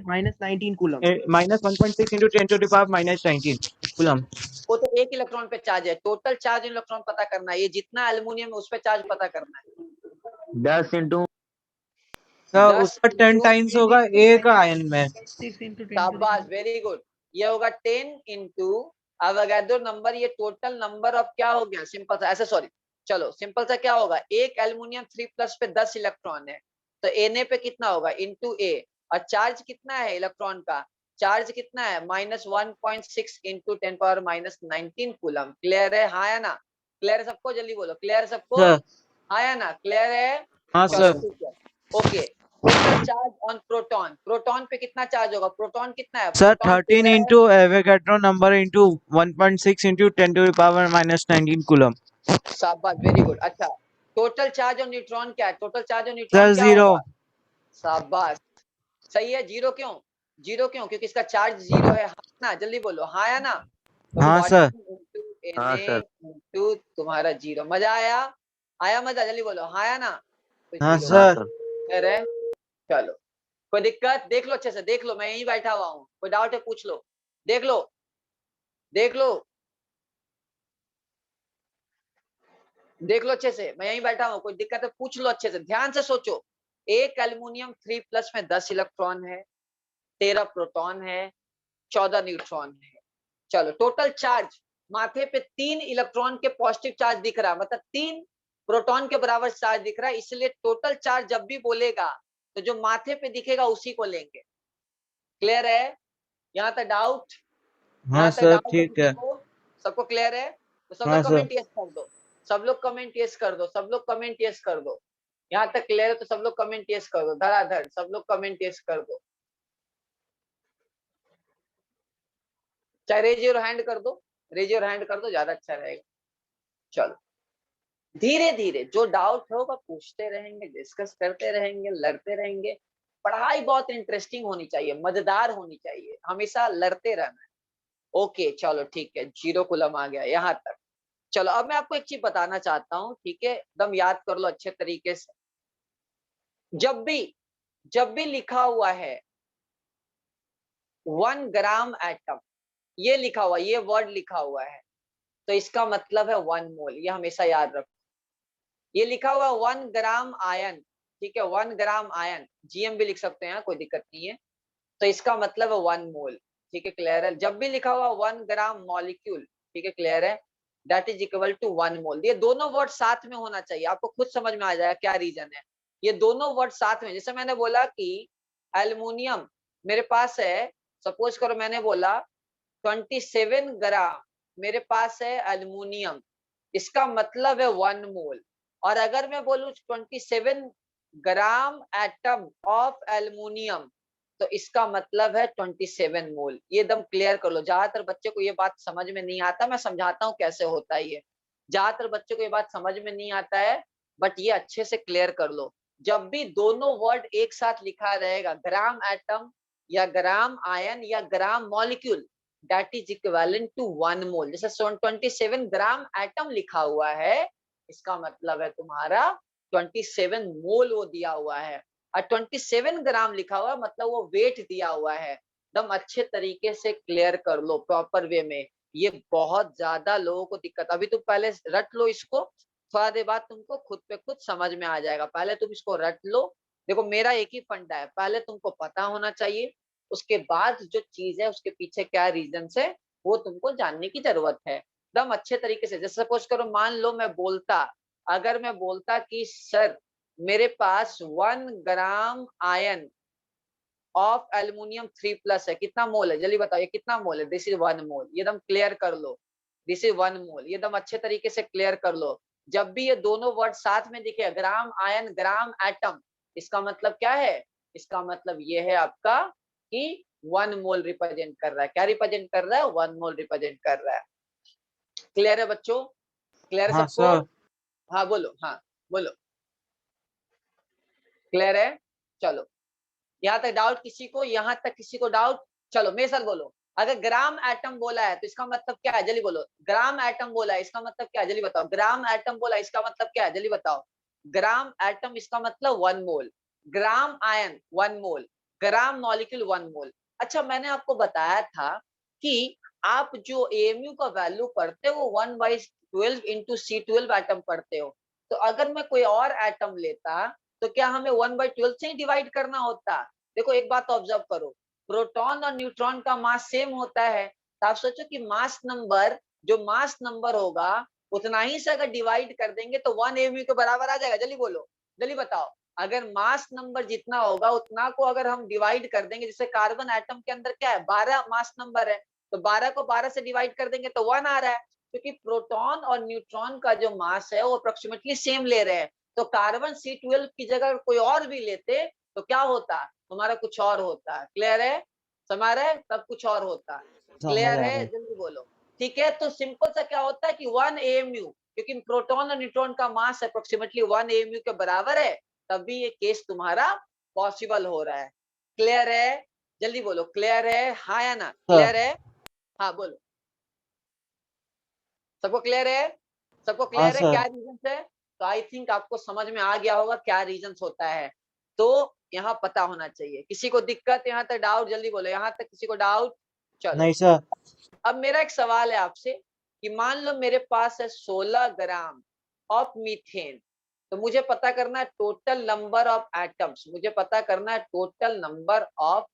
minus 19 coulomb. minus 1.6 into 10 to the power minus 19 coulomb. वो तो एक इलेक्ट्रॉन पे चार्ज है, टोटल चार्ज इलेक्ट्रॉन पता करना है, ये जितना एल्युमिनियम है उस पे चार्ज पता करना है। 10 into सर 10 उसका 10 इंटू, टाइम्स होगा एक आयन में। 6 into 10 to the शाबाश, power। वेरी गुड, ये होगा 10 इंटू एवोगाड्रो नंबर, ये टोटल नंबर ऑफ क्या हो गया, सिंपल सा ऐसे, सॉरी, चलो सिंपल सा क्या होगा, एक एल्युमिनियम 3+ पे 10 इलेक्ट्रॉन है, तो Na पे कितना होगा, इंटू A, और चार्ज कितना है इलेक्ट्रॉन का, चार्ज कितना है, -1.6 इंटू 10⁻19 कूलम। क्लियर है, हाँ या ना, क्लियर है सबको, जल्दी बोलो, क्लियर है सबको, सर हाँ या ना, क्लियर है। हाँ चलो सर। ठीक है, okay. Total charge on proton, proton पे कितना चार्ज होगा, प्रोटॉन कितना है, सर प्रोटॉन पे 13 है, into Avogadro number into 1.6 into 10 to the power minus 19 coulomb. शाबाश, वेरी गुड। अच्छा, टोटल चार्ज ऑन न्यूट्रॉन क्या है, total charge on neutron sir क्या 0। होगा, शाबाश, सही है, जीरो क्यों, जीरो क्यों, क्योंकि इसका चार्ज 0 है, हाँ ना, जल्दी बोलो, हाँ या ना, तो हाँ सर। 14 इंटू हाँ Na सर। इंटू तुम्हारा 0, मजा आया, आया मजा, जल्दी बोलो, हाँ या ना, तो हाँ 0 हाँ सर। सर। क्लियर है। चलो, कोई दिक्कत, देख लो अच्छे से, देख लो, मैं यहीं बैठा हुआ हूँ, कोई डाउट है पूछ लो, देख लो, देख लो, देख लो अच्छे से, मैं यहीं बैठा हूँ, कोई दिक्कत है पूछ लो अच्छे से, ध्यान से सोचो। एक एल्युमिनियम 3+ में 10 इलेक्ट्रॉन है, 13 प्रोटॉन है, 14 न्यूट्रॉन है। चलो, टोटल चार्ज, माथे पे 3 इलेक्ट्रॉन के पॉजिटिव चार्ज दिख रहा है, मतलब 3 प्रोटॉन के बराबर चार्ज दिख रहा है, इसलिए टोटल चार्ज जब भी बोलेगा तो जो माथे पे दिखेगा उसी को लेंगे। क्लियर है? यहाँ तक डाउट? हाँ यहाँ तक सर डाउट है ठीक किसी है। को? सबको क्लियर है? तो सब हाँ लोग सर। कमेंट यस कर दो, सब लोग कमेंट यस कर दो, सब लोग कमेंट यस कर दो। यहाँ तक क्लियर है तो सब लोग कमेंट यस कर दो, धड़ाधड़ सब लोग कमेंट यस कर दो, चाहे रेज योर हैंड कर दो, रेज योर हैंड कर दो, ज्यादा अच्छा रहेगा। चलो धीरे धीरे जो डाउट होगा पूछते रहेंगे, डिस्कस करते रहेंगे, लड़ते रहेंगे। पढ़ाई बहुत इंटरेस्टिंग होनी चाहिए, मजेदार होनी चाहिए, हमेशा लड़ते रहना है। ओके चलो ठीक है, 0 कूलम आ गया यहाँ तक। चलो अब मैं आपको एक चीज बताना चाहता हूँ, ठीक है, एकदम याद कर लो अच्छे तरीके से। जब भी लिखा हुआ है 1 ग्राम एटम, ये लिखा हुआ, ये वर्ड लिखा हुआ है, तो इसका मतलब है 1 मोल, ये हमेशा याद रखो। ये लिखा हुआ 1 ग्राम आयन, ठीक है, 1 ग्राम आयन, जीएम भी लिख सकते हैं, कोई दिक्कत नहीं है, तो इसका मतलब है 1 मोल। ठीक है, क्लियर है? जब भी लिखा हुआ 1 ग्राम मॉलिक्यूल, ठीक है, क्लियर है, दैट इज इक्वल टू 1 मोल। ये दोनों वर्ड साथ में होना चाहिए, आपको खुद समझ में आ जाएगा क्या रीजन है। ये दोनों वर्ड साथ में, जैसे मैंने बोला कि एल्युमिनियम मेरे पास है, सपोज करो मैंने बोला 27 ग्राम मेरे पास है एल्युमिनियम, इसका मतलब है 1 मोल। और अगर मैं बोलूं 27 ग्राम एटम ऑफ एल्युमिनियम, तो इसका मतलब है 27 मोल। ये एकदम क्लियर कर लो, ज्यादातर बच्चे को ये बात समझ में नहीं आता, मैं समझाता हूँ कैसे होता है ये। ज्यादातर बच्चे को ये बात समझ में नहीं आता है, बट ये अच्छे से क्लियर कर लो। जब भी दोनों वर्ड एक साथ लिखा रहेगा, ग्राम एटम या ग्राम आयन या gram molecule, that is equivalent to 1 mole. जैसे 27 ग्राम एटम लिखा हुआ है, इसका मतलब है तुम्हारा 27 मोल वो दिया हुआ है। और 27 ग्राम लिखा हुआ मतलब वो वेट दिया हुआ है। एकदम अच्छे तरीके से क्लियर कर लो प्रॉपर वे में, ये बहुत ज्यादा लोगों को दिक्कत। अभी तुम पहले रट लो इसको, थोड़ा देर बाद तुमको खुद पे खुद समझ में आ जाएगा। पहले तुम इसको रट लो। देखो मेरा एक ही फंडा है, पहले तुमको पता होना चाहिए, उसके बाद जो चीज है उसके पीछे क्या रीजन है वो तुमको जानने की जरूरत है एकदम अच्छे तरीके से। जैसे सपोज करो, मान लो मैं बोलता, अगर मैं बोलता कि सर मेरे पास 1 ग्राम आयन ऑफ एल्युमिनियम 3+ है, कितना मोल है जल्दी बताओ, ये कितना मोल है? दिस इज 1 मोल। ये एकदम क्लियर कर लो, दिस इज 1 मोल, ये एकदम अच्छे तरीके से क्लियर कर लो। जब भी ये दोनों वर्ड साथ में दिखे, ग्राम आयन ग्राम एटम, इसका मतलब क्या है? इसका मतलब ये है आपका कि 1 मोल रिप्रेजेंट कर रहा है। क्या रिप्रेजेंट कर रहा है? 1 मोल रिप्रेजेंट कर रहा है। क्लियर है बच्चों? क्लियर है हाँ सबको? सर। हाँ बोलो, हाँ बोलो, क्लियर है? चलो यहाँ तक डाउट किसी को? यहाँ तक किसी को डाउट? चलो मेरे साथ बोलो, अगर ग्राम एटम बोला है तो इसका मतलब क्या है? जल्दी बोलो, ग्राम एटम बोला है इसका मतलब क्या है? जल्दी बताओ, ग्राम एटम बोला है इसका मतलब क्या है? जल्दी बताओ, ग्राम एटम इसका मतलब 1 मोल, ग्राम आयन 1 मोल, ग्राम मॉलिक्यूल 1 मोल। अच्छा मैंने आपको बताया था कि आप जो एएमयू का वैल्यू पढ़ते हो वो 1/12 इंटू C12 एटम पढ़ते हो। तो अगर मैं कोई और एटम लेता तो क्या हमें 1/12 से ही डिवाइड करना होता? देखो एक बात ऑब्जर्व करो, प्रोटॉन और न्यूट्रॉन का मास सेम होता है, तो आप सोचो कि मास नंबर, जो मास नंबर होगा उतना ही से अगर डिवाइड कर देंगे तो 1 एमयू के बराबर आ जाएगा। जल्दी बोलो, जल्दी बताओ, अगर मास नंबर जितना होगा उतना को अगर हम डिवाइड कर देंगे, जैसे कार्बन एटम के अंदर क्या है 12 मास नंबर है, तो 12 को 12 से डिवाइड कर देंगे तो 1 आ रहा है, क्योंकि प्रोटॉन और न्यूट्रॉन का जो मास है वो अप्रोक्सीमेटली सेम ले रहे हैं। तो कार्बन C12 की जगह कोई और भी लेते तो क्या होता? तुम्हारा कुछ और होता। क्लियर है? समझ रहे? तब कुछ और होता। समझ क्लियर आ है? रहा है। जल्दी बोलो। ठीक है, तो सिंपल सा क्या होता है कि 1 AMU, क्योंकि प्रोटॉन और न्यूट्रॉन का मास अप्रोक्सीमेटली 1 AMU के बराबर है, तभी ये केस तुम्हारा पॉसिबल हो रहा है। क्लियर है? जल्दी बोलो, क्लियर है हाँ या ना? सर। क्लियर है? हाँ बोलो, सबको क्लियर है? सबको हाँ क्लियर है क्या सर। रीजन है? तो आई थिंक आपको समझ में आ गया होगा क्या रीजन होता है, तो यहाँ पता होना चाहिए। किसी को दिक्कत यहाँ तक डाउट? जल्दी बोलो, यहाँ तक किसी को डाउट? चलो नहीं सर। अब मेरा एक सवाल है आपसे कि मान लो मेरे पास है 16 ग्राम ऑफ मीथेन, तो मुझे पता करना है टोटल नंबर ऑफ एटम्स, मुझे पता करना है टोटल नंबर ऑफ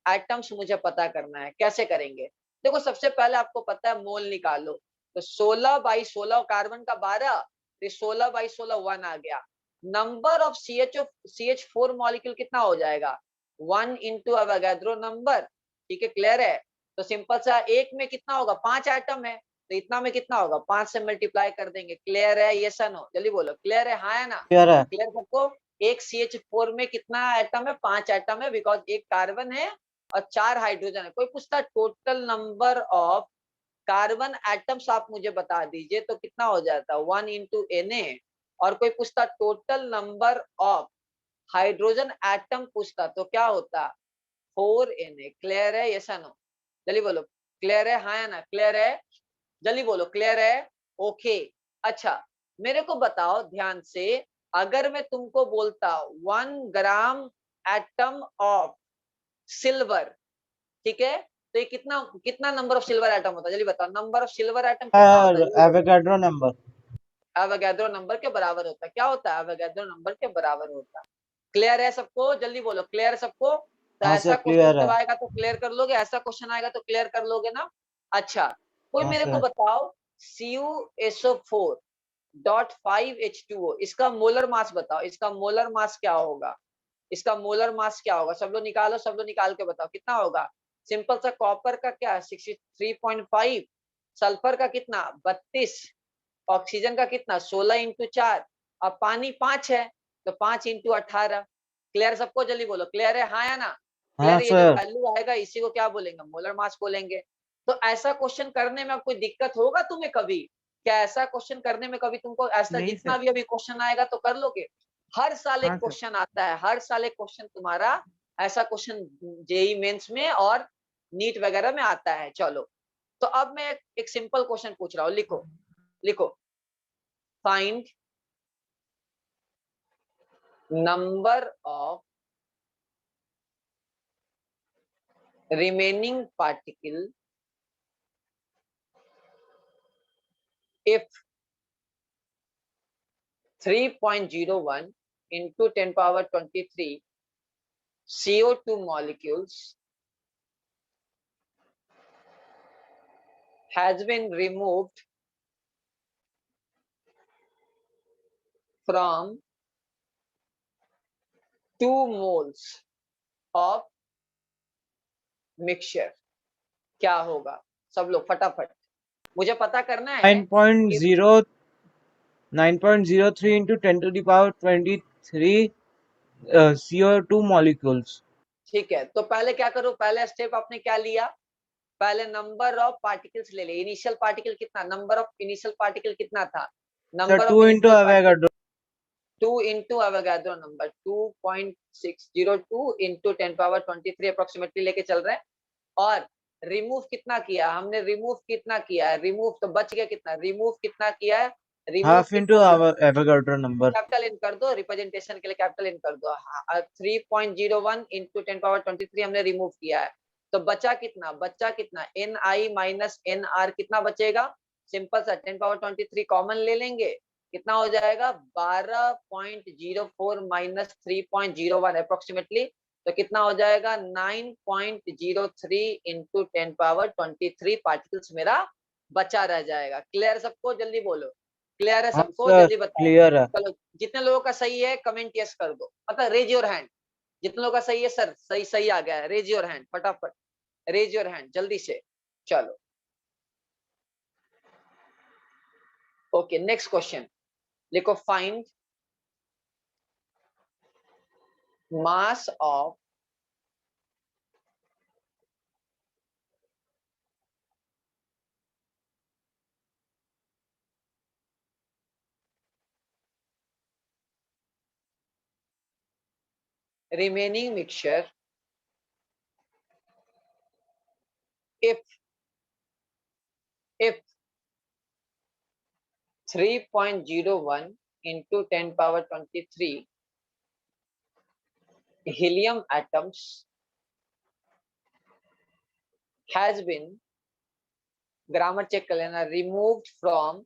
एटम्स, मुझे पता करना है। कैसे करेंगे? देखो सबसे पहले आपको पता है मोल निकालो, तो 16/16 कार्बन का 12 तो 16/16 1 आ गया। नंबर ऑफ CH4 मॉलिक्यूल कितना हो जाएगा 1 इंटू अवोगाड्रो नंबर। ठीक है, क्लियर है। तो सिंपल सा एक में कितना होगा 5 एटम है, तो इतना में कितना होगा 5 से मल्टीप्लाई कर देंगे। क्लियर है, यस और नो, जल्दी बोलो। क्लियर है, हाँ है ना? क्लियर है। क्लियर सबको? एक CH4 में कितना एटम है 5 एटम है, बिकॉज एक कार्बन है और 4 हाइड्रोजन है। कोई पूछता total number of carbon atoms आप मुझे बता दीजिए, तो कितना हो जाता 1 इंटू Na। और कोई पूछता total number of hydrogen atom पूछता तो क्या होता 4Na। क्लियर है, यस या नो? जल्दी बोलो। क्लियर है, हाँ या ना? क्लियर है, जल्दी बोलो। क्लियर है, ओके। अच्छा, मेरे को बताओ ध्यान से, अगर मैं तुमको बोलता 1 ग्राम एटम ऑफ सिल्वर, ठीक है, तो ये कितना कितना नंबर ऑफ सिल्वर एटम होता है? जल्दी बताओ, नंबर ऑफ सिल्वर एटम कितना होता है? Avogadro number. एवोगाड्रो नंबर के बराबर होता है। क्या होता है? एवोगाड्रो नंबर के बराबर होता है। क्लियर है सबको? जल्दी बोलो। क्लियर है सबको? तो हाँ ऐसा सर, क्वेश्चन क्लियर है। जब आएगा तो क्लियर कर लोगे, ऐसा क्वेश्चन आएगा तो क्लियर कर लोगे ना? अच्छा, कोई हाँ मेरे को सर। बताओ CuSO4 डॉट 5H2O, इसका मोलर मास बताओ। इसका मोलर मास क्या होगा? इसका मोलर मास क्या होगा? सब लोग निकालो, सब लोग निकाल के बताओ कितना होगा। सिंपल सा, कॉपर का क्या 63.5, सल्फर का कितना 32, ऑक्सीजन का कितना 16 इंटू 4, और पानी 5 है तो 5 इंटू 18। क्लियर सबको? जल्दी बोलो। क्लियर है, हाँ या ना? हाँ क्लियर? ये जो सर। वैल्यू आएगा इसी को क्या बोलेंगे? मोलर मास बोलेंगे। तो ऐसा क्वेश्चन करने में कोई दिक्कत होगा तुम्हें कभी? क्या ऐसा क्वेश्चन करने में कभी तुमको ऐसा नहीं जितना सर। भी अभी क्वेश्चन आएगा तो कर लोगे? हर साल एक हाँ सर। क्वेश्चन आता है, हर साल एक क्वेश्चन तुम्हारा ऐसा क्वेश्चन जेई मेंस में और नीट वगैरह में आता है। चलो, तो अब मैं एक सिंपल क्वेश्चन पूछ रहा हूँ, लिखो लिखो। Find number of remaining particle if 3.01 into 10 power 23 CO2 molecules has been removed from 2 moles of mixture। क्या होगा? सब लोग फटाफट, मुझे पता करना है कि 9.03 into 10 to the power 23 CO2 molecules। ठीक है, तो पहले क्या करो, पहले स्टेप आपने क्या लिया? पहले नंबर ऑफ पार्टिकल्स ले ले। इनिशियल पार्टिकल कितना, नंबर ऑफ इनिशियल पार्टिकल कितना था? Sir number 2 of into initial particle Avogadro। 2 into Avogadro number 2.602 into 10 power 23 approximately लेके चल रहे हैं। और रिमूव कितना किया हमने? रिमूव कितना किया है? रिमूव तो बच गया कितना? रिमूव कितना किया है? रिमूव हाफ into कितना? Avogadro number. कैपिटल इन कर दो, रिप्रेजेंटेशन के लिए कैपिटल इन कर दो। 3.01 इंटू 10 पावर 23 हमने रिमूव किया है, तो बचा कितना? बचा कितना? Ni माइनस Nr कितना बचेगा? सिंपल सा 10 पावर 23 कॉमन ले लेंगे, कितना हो जाएगा 12.04 माइनस 3.01 अप्रोक्सीमेटली, तो कितना हो जाएगा 9.03 इंटू 10 पावर 23 पार्टिकल्स मेरा बचा रह जाएगा। क्लियर सबको? जल्दी बोलो। क्लियर है हाँ सबको? सर, जल्दी बताओ। क्लियर है। चलो, जितने लोगों का सही है कमेंट यस कर दो, मतलब रेज योर हैंड। जितने लोगों का सही है, सर सही सही आ गया है, रेज योर हैंड फटाफट, रेज योर हैंड जल्दी से। चलो, ओके, नेक्स्ट क्वेश्चन लिखो। Find mass of remaining mixture if 3.01 into 10 power 23 helium atoms has been, grammar check कर लेना, removed from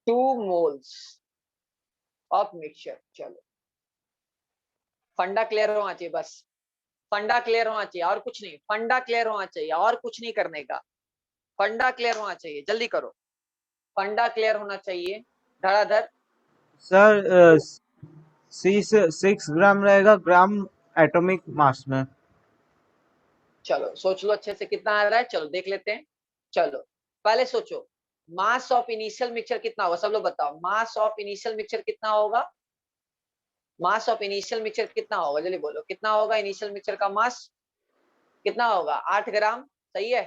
2 moles of mixture। चलो, फंडा क्लियर होना चाहिए बस। फंडा क्लियर होना चाहिए और कुछ नहीं, फंडा क्लियर होना चाहिए और कुछ नहीं करने का, फंडा क्लियर होना चाहिए, जल्दी करो, फंडा क्लियर होना चाहिए धड़ाधड़। सर सी से 6 ग्राम रहेगा ग्राम एटॉमिक मास में। चलो सोच लो अच्छे से कितना आ रहा है, चलो देख लेते हैं। चलो पहले सोचो मास ऑफ इनिशियल मिक्सचर कितना होगा, सब लोग बताओ मास ऑफ इनिशियल मिक्सचर कितना होगा, मास ऑफ इनिशियल मिक्सचर कितना होगा, जल्दी बोलो कितना होगा इनिशियल मिक्सचर का मास, कितना होगा 8 ग्राम, सही है,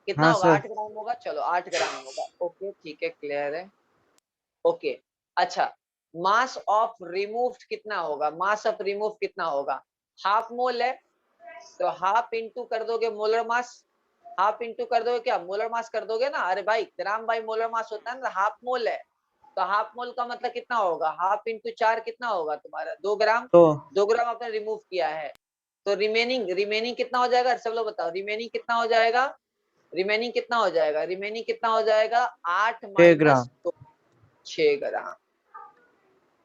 कितना हाँ होगा सर। 8 ग्राम होगा, चलो 8 ग्राम होगा, ओके ठीक है क्लियर है, ओके। अच्छा मास ऑफ रिमूव्ड कितना होगा, मास ऑफ रिमूव कितना होगा, हाफ मोल है तो हाफ इंटू कर दोगे मोलर मास, हाफ इंटू कर दोगे क्या मोलर मास कर दोगे ना, अरे भाई ग्राम बाई मोलर मास होता है ना, हाफ मोल है तो हाफ मोल का मतलब कितना होगा, हाफ इंटू 4 कितना होगा तुम्हारा 2 ग्राम, तो 2 ग्राम आपने रिमूव किया है तो रिमेनिंग रिमेनिंग कितना हो जाएगा, सब लोग बताओ रिमेनिंग कितना हो जाएगा, रिमेनिंग कितना हो जाएगा, रिमेनिंग कितना हो जाएगा 8 6 माइनस ग्राम। 6 ग्राम।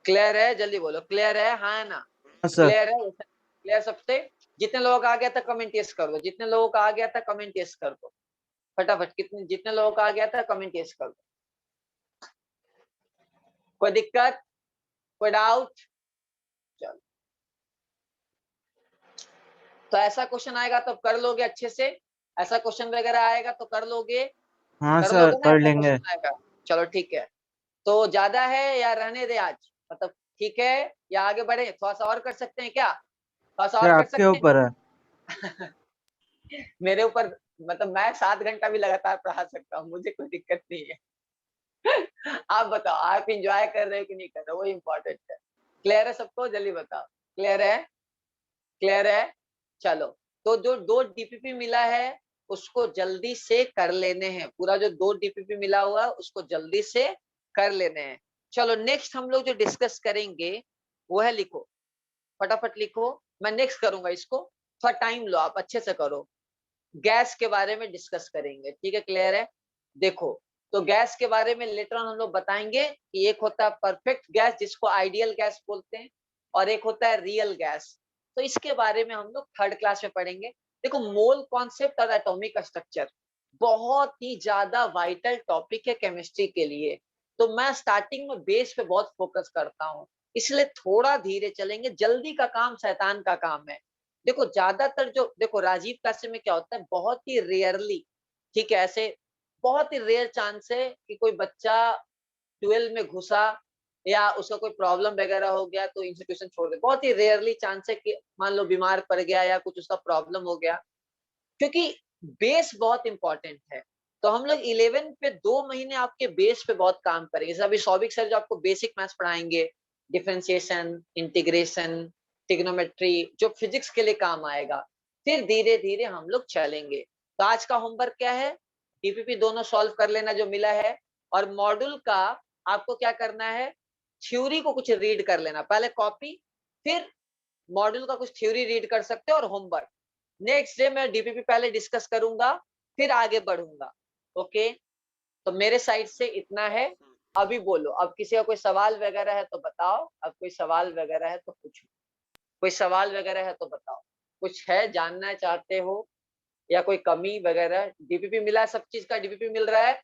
क्लियर है, जल्दी बोलो क्लियर है, हाँ ना हाँ सर। क्लियर है, क्लियर सबसे, जितने लोगों का आ गया था कमेंट यस कर दो, जितने लोगों का आ गया था कमेंट यस कर दो फटाफट, कितने जितने लोगों का आ गया था कमेंट यस कर दो, कोई दिक्कत कोई डाउट, चलो तो ऐसा क्वेश्चन आएगा तो कर लोगे अच्छे से, ऐसा क्वेश्चन वगैरह आएगा तो कर लोगे, हाँ कर सर लोगे ना कर ऐसा लेंगे। क्वेश्चन आएगा, चलो ठीक है। तो ज्यादा है या रहने दे आज, मतलब ठीक है या आगे बढ़े, थोड़ा सा और कर सकते हैं क्या, थोड़ा सा सर और कर आपके सकते ऊपर है। हैं मेरे ऊपर, मतलब मैं 7 घंटा भी लगातार पढ़ा सकता हूँ, मुझे कोई दिक्कत नहीं है आप बताओ आप इंजॉय कर रहे हो कि नहीं कर रहे हो, वो इम्पोर्टेंट है। क्लियर है सबको, जल्दी बताओ क्लियर है, क्लियर है, चलो तो जो 2 डीपीपी मिला है उसको जल्दी से कर लेने हैं, पूरा जो 2 डीपीपी मिला हुआ है उसको जल्दी से कर लेने हैं। चलो नेक्स्ट हम लोग जो डिस्कस करेंगे वो है, लिखो फटाफट लिखो, मैं नेक्स्ट करूंगा इसको, थोड़ा टाइम लो आप अच्छे से करो, गैस के बारे में डिस्कस करेंगे, ठीक है क्लियर है। देखो तो गैस के बारे में लेटर ऑन हम लोग बताएंगे कि एक होता है परफेक्ट गैस जिसको आइडियल गैस बोलते हैं और एक होता है रियल गैस, तो इसके बारे में हम लोग 3rd क्लास में पढ़ेंगे। देखो मोल कॉन्सेप्ट और एटॉमिक स्ट्रक्चर बहुत ही ज्यादा वाइटल टॉपिक है केमिस्ट्री के लिए, तो मैं स्टार्टिंग में बेस पे बहुत फोकस करता हूँ, इसलिए थोड़ा धीरे चलेंगे, जल्दी का काम शैतान का काम है। देखो ज्यादातर जो देखो राजीव क्लास में क्या होता है, बहुत ही रेयरली, ठीक है ऐसे बहुत ही रेयर चांस है कि कोई बच्चा 12 में घुसा या उसका कोई प्रॉब्लम वगैरह हो गया तो इंस्टीट्यूशन छोड़ दे, बहुत ही रेयरली चांस है कि मान लो बीमार पड़ गया या कुछ उसका प्रॉब्लम हो गया, क्योंकि बेस बहुत इंपॉर्टेंट है। तो हम लोग 11 पे 2 महीने आपके बेस पे बहुत काम करेंगे, जैसे अभी सौभिक सर जो आपको बेसिक मैथ्स पढ़ाएंगे, डिफरेंशिएशन इंटीग्रेशन ट्रिग्नोमेट्री जो फिजिक्स के लिए काम आएगा, फिर धीरे धीरे हम लोग चलेंगे। तो आज का होमवर्क क्या है, डीपीपी दोनों सॉल्व कर लेना जो मिला है, और मॉड्यूल का आपको क्या करना है, थ्योरी को कुछ रीड कर लेना, पहले कॉपी फिर मॉड्यूल का कुछ थ्योरी रीड कर सकते हो और होमवर्क, नेक्स्ट डे मैं डीपीपी पहले डिस्कस करूंगा फिर आगे बढ़ूंगा, ओके। तो मेरे साइड से इतना है, अभी बोलो अब किसी का कोई सवाल वगैरह है तो बताओ, अब कोई सवाल वगैरह है तो पूछो, कोई सवाल वगैरह है तो बताओ, कुछ है जानना चाहते हो या कोई कमी वगैरह, डीपीपी मिला है, सब चीज का डीपीपी मिल रहा है,